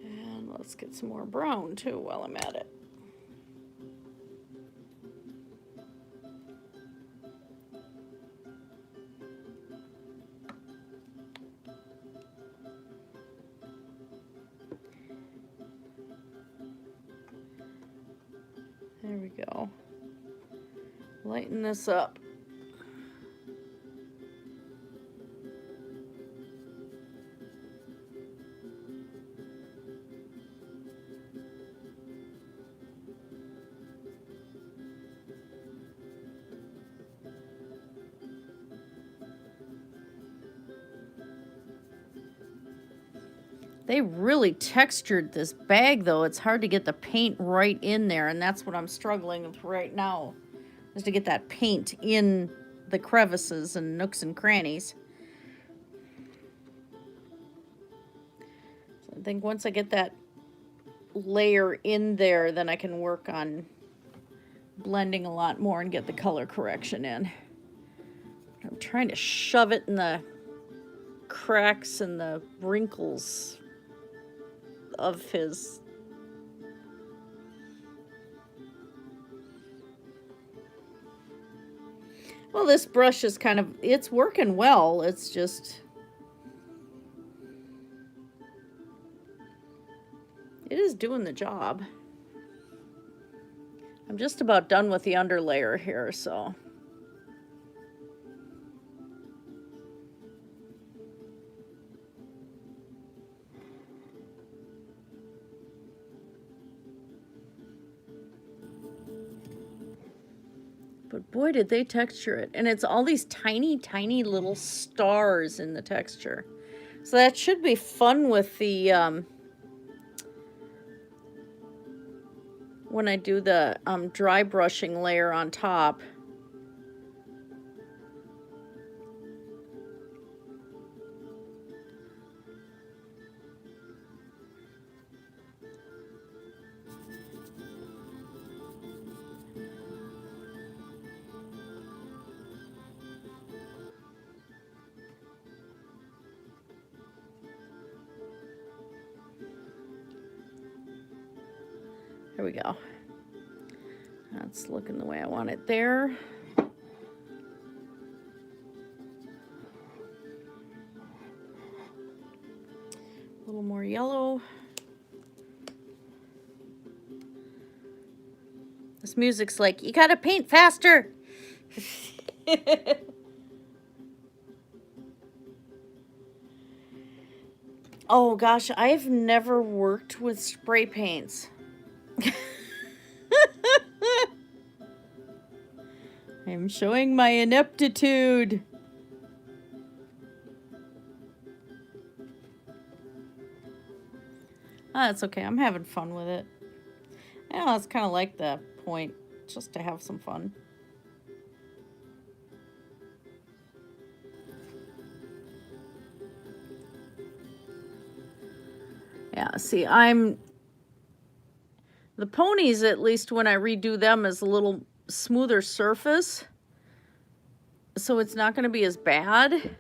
And let's get some more brown too while I'm at it. There we go. Lighten this up. They really textured this bag, though. It's hard to get the paint right in there, and that's what I'm struggling with right now, is to get that paint in the crevices and nooks and crannies. So I think once I get that layer in there, then I can work on blending a lot more and get the color correction in. I'm trying to shove it in the cracks and the wrinkles of his. Well, this brush is kind of, it's working well. It's just, it is doing the job. I'm just about done with the underlayer here, so. But boy, did they texture it. And it's all these tiny, tiny little stars in the texture. So that should be fun with the, when I do the dry brushing layer on top. There we go. That's looking the way I want it there. A little more yellow. This music's like, you gotta paint faster. Oh gosh, I've never worked with spray paints. I'm showing my ineptitude. Oh, that's okay. I'm having fun with it. Yeah, that's kind of like the point, just to have some fun. Yeah, see, the ponies, at least when I redo them, is a little smoother surface. So it's not going to be as bad.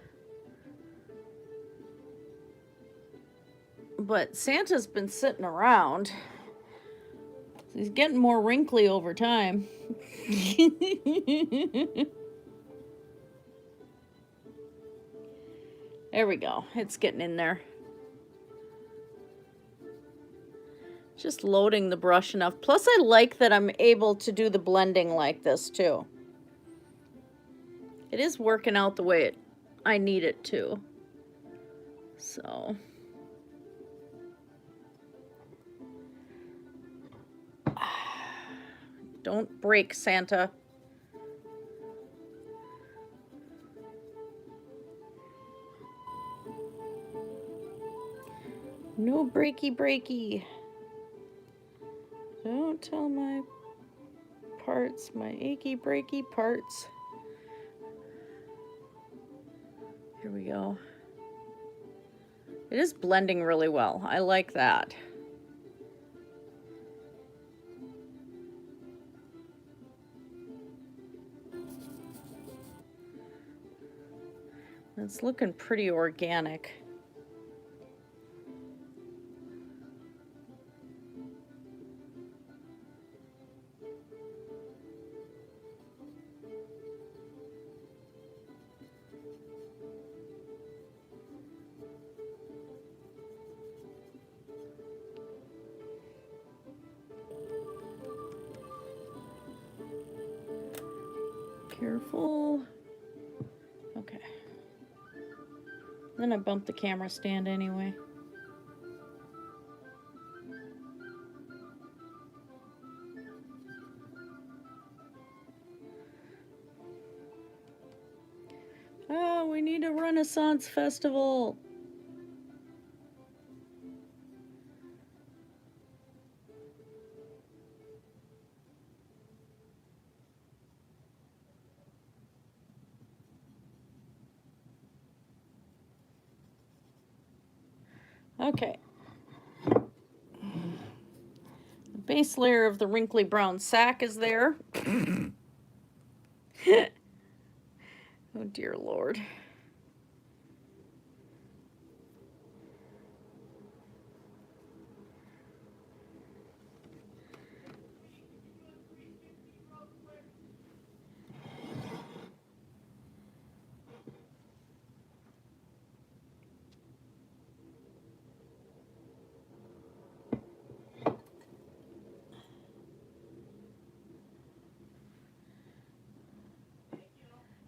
But Santa's been sitting around. He's getting more wrinkly over time. There we go. It's getting in there. Just loading the brush enough. Plus, I like that I'm able to do the blending like this, too. It is working out the way I need it to. So... Don't break, Santa. No breaky. Don't tell my parts, my achy breaky parts. Here we go. It is blending really well. I like that. It's looking pretty organic. Careful. Okay. Then I bumped the camera stand anyway. Oh, we need a Renaissance festival. Okay. The base layer of the wrinkly brown sack is there. Oh dear Lord.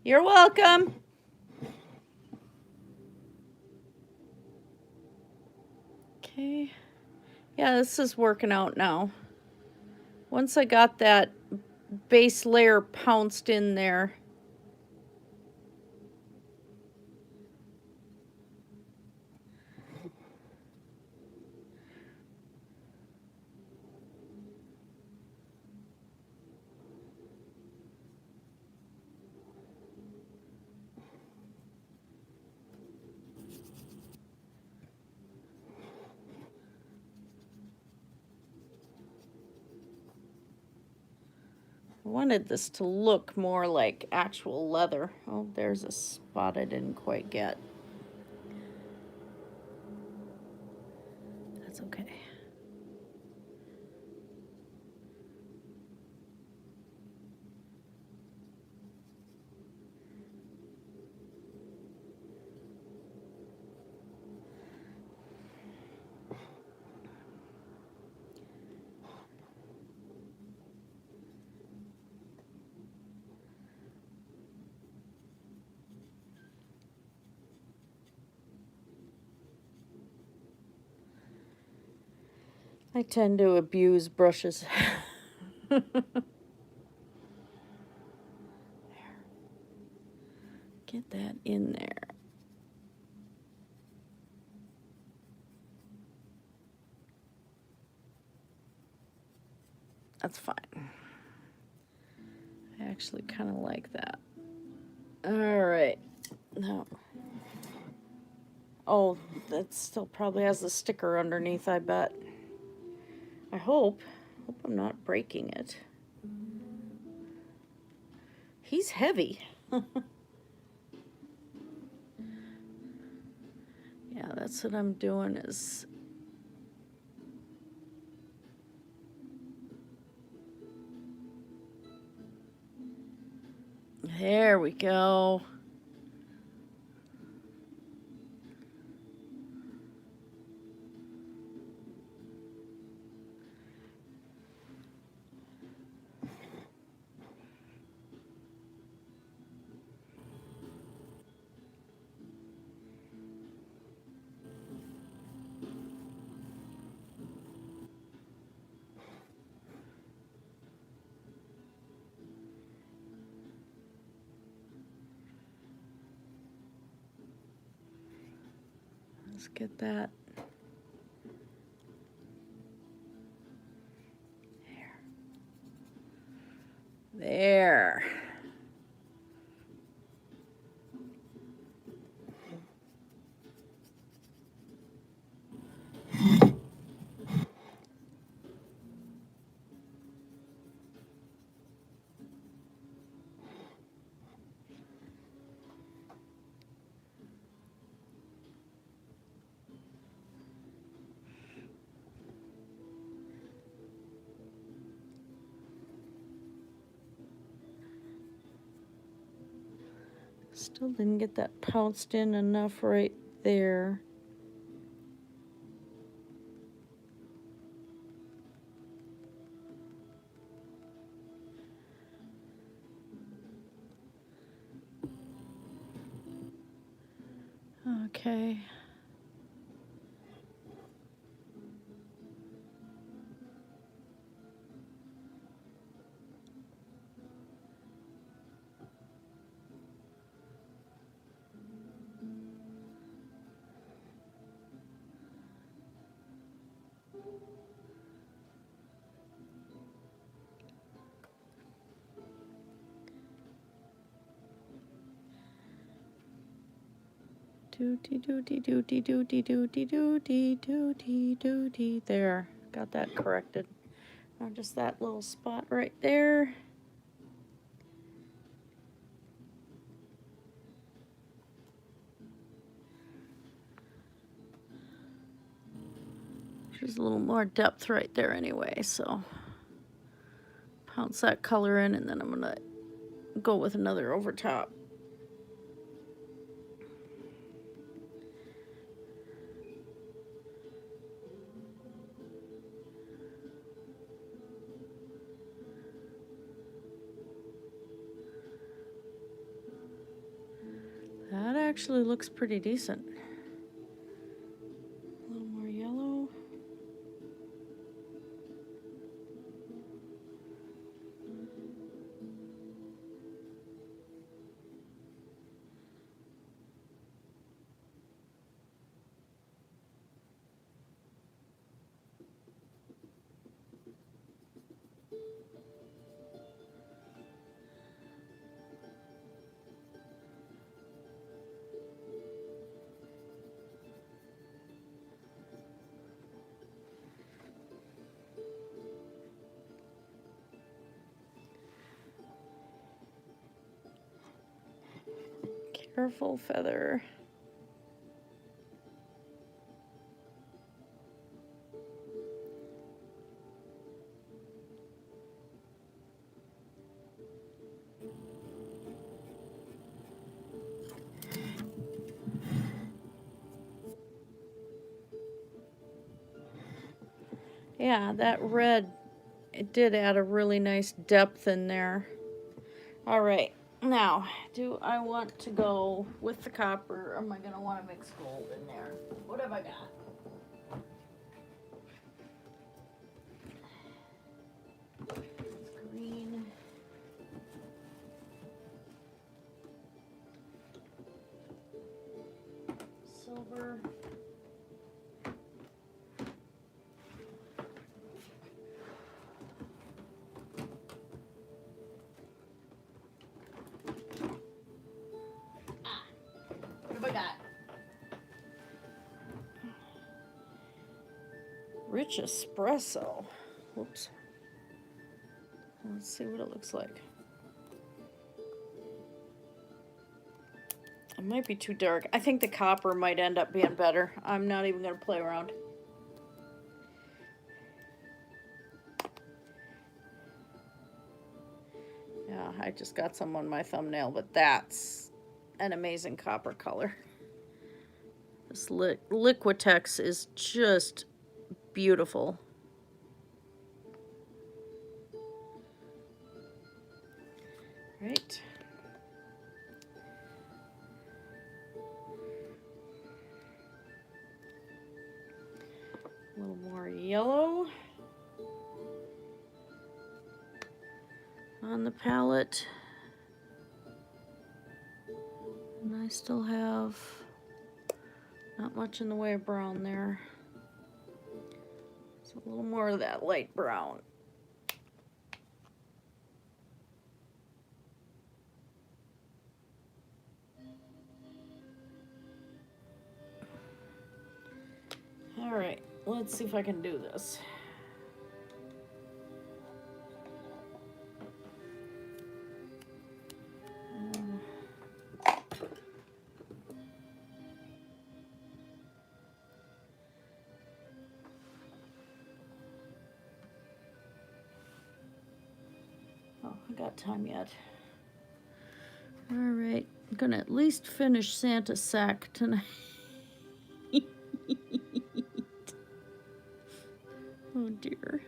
You're welcome. Okay. Yeah, this is working out now. Once I got that base layer pounced in there. I wanted this to look more like actual leather. Oh, there's a spot I didn't quite get. That's okay. I tend to abuse brushes. There. Get that in there. That's fine. I actually kind of like that. All right. Now, oh, that still probably has the sticker underneath, I bet. I hope. Hope I'm not breaking it. He's heavy. Yeah, that's what I'm doing is... There we go. Let's get that. There. Still didn't get that pounced in enough right there. Okay. Doody doody doody doody doody doody doody doody. There, got that corrected. Now just that little spot right there. There's a little more depth right there anyway, so pounce that color in, and then I'm gonna go with another over top. That actually looks pretty decent. A little more yellow. Purple feather. Yeah, that red, it did add a really nice depth in there. All right, now, do I want to go with the copper, or am I going to want to mix gold in there? What have I got? Green. Silver. What have I got? Rich espresso. Whoops. Let's see what it looks like. It might be too dark. I think the copper might end up being better. I'm not even going to play around. Yeah, I just got some on my thumbnail, but that's an amazing copper color. This Liquitex is just beautiful. Right. A little more yellow on the palette. And I still have not much in the way of brown there. So a little more of that light brown. All right, let's see if I can do this. Oh, I got time yet. All right, I'm gonna at least finish Santa's sack tonight. Oh dear.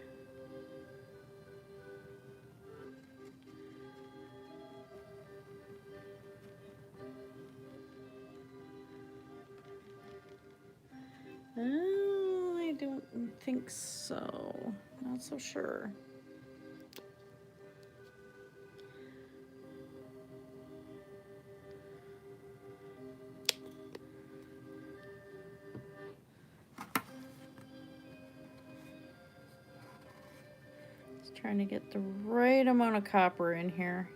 I don't think so. Not so sure. Trying to get the right amount of copper in here.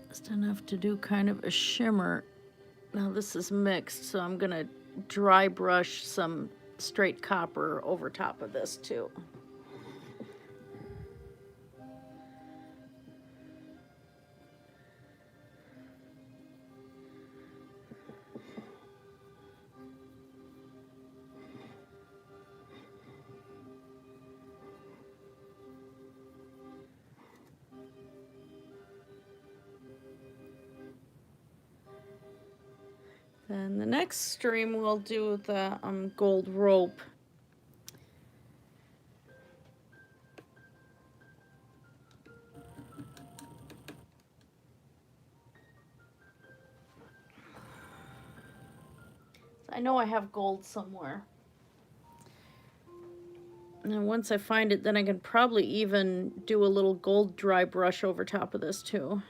Just enough to do kind of a shimmer. Now this is mixed, so I'm gonna dry brush some straight copper over top of this too. Then the next stream we'll do the gold rope. I know I have gold somewhere. And then once I find it, then I can probably even do a little gold dry brush over top of this too.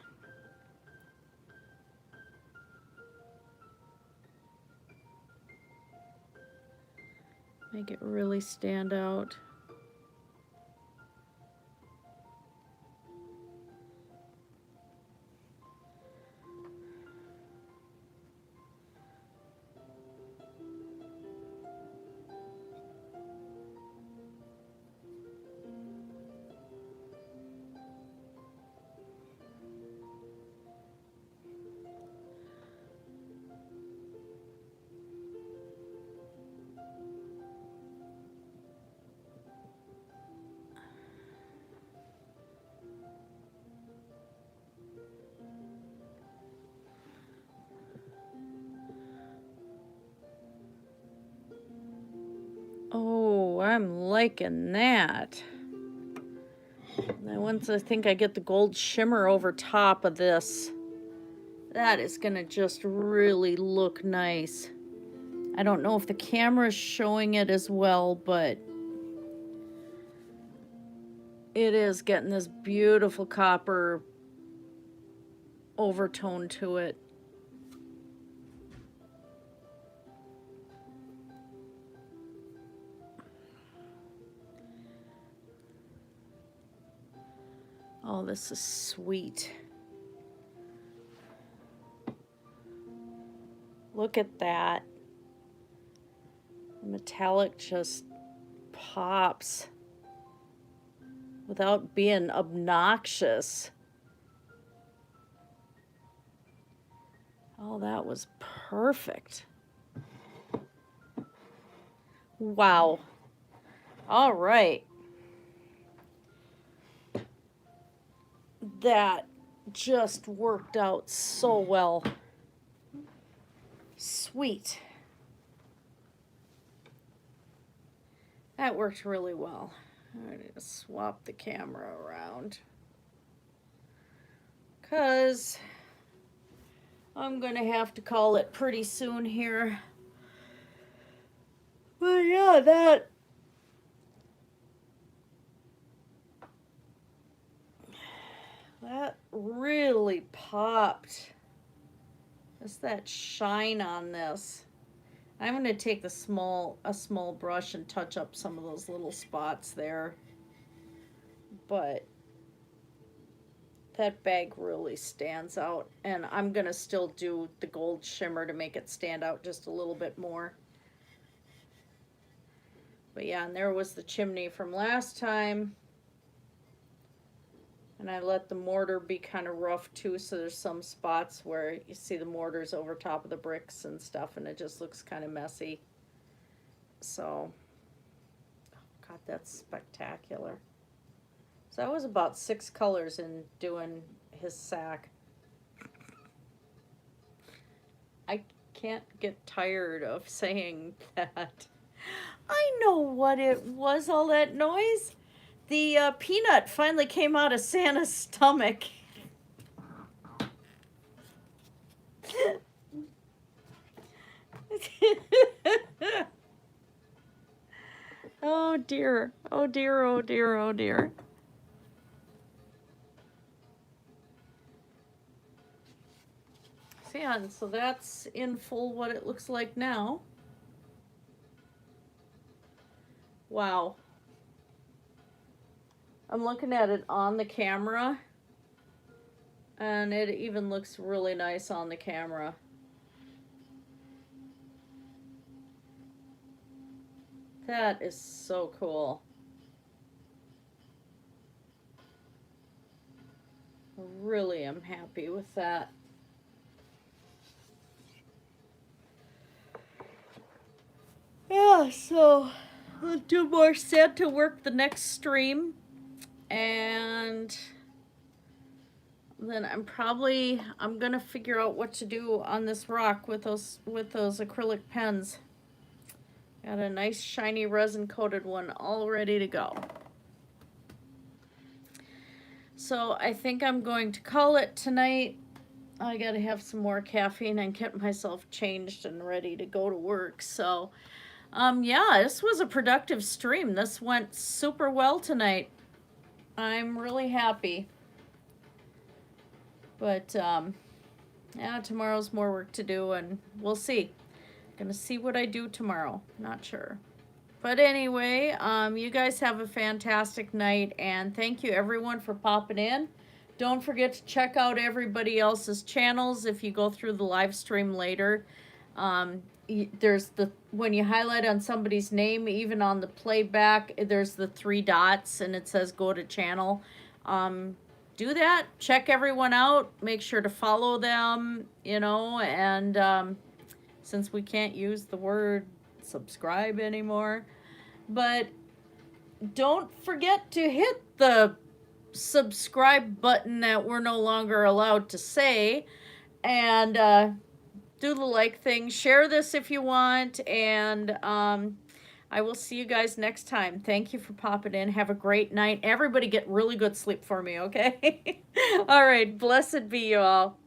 really stand out. Oh, I'm liking that. Now once I think I get the gold shimmer over top of this, that is gonna just really look nice. I don't know if the camera's showing it as well, but it is getting this beautiful copper overtone to it. Oh, this is sweet. Look at that. The metallic just pops without being obnoxious. Oh, that was perfect. Wow. All right. That just worked out so well. Sweet. That worked really well. I need to swap the camera around, because I'm going to have to call it pretty soon here. But yeah, that really popped. Just that shine on this. I'm going to take a small brush and touch up some of those little spots there. But that bag really stands out, and I'm going to still do the gold shimmer to make it stand out just a little bit more. But yeah, and there was the chimney from last time. And I let the mortar be kind of rough too, so there's some spots where you see the mortars over top of the bricks and stuff, and it just looks kind of messy. So, oh God, that's spectacular. So that was about 6 colors in doing his sack. I can't get tired of saying that. I know what it was, all that noise. The peanut finally came out of Santa's stomach. Oh dear, oh dear, oh dear, oh dear. So yeah, and so that's in full what it looks like now. Wow. I'm looking at it on the camera, and it even looks really nice on the camera. That is so cool. I really am happy with that. Yeah, so I'll do more Santa work the next stream, and then I'm gonna figure out what to do on this rock with those acrylic pens. Got a nice shiny resin coated one all ready to go. So I think I'm going to call it tonight. I gotta have some more caffeine and get myself changed and ready to go to work. So yeah, this was a productive stream. This went super well tonight. I'm really happy. But yeah, tomorrow's more work to do, and we'll see. Gonna see what I do tomorrow. Not sure. But anyway, you guys have a fantastic night, and thank you everyone for popping in. Don't forget to check out everybody else's channels if you go through the live stream later. There's when you highlight on somebody's name, even on the playback, there's the 3 dots and it says go to channel. Do that. Check everyone out. Make sure to follow them, you know, and since we can't use the word subscribe anymore, but don't forget to hit the subscribe button that we're no longer allowed to say, and do the like thing. Share this if you want, and I will see you guys next time. Thank you for popping in. Have a great night. Everybody get really good sleep for me, okay? All right. Blessed be you all.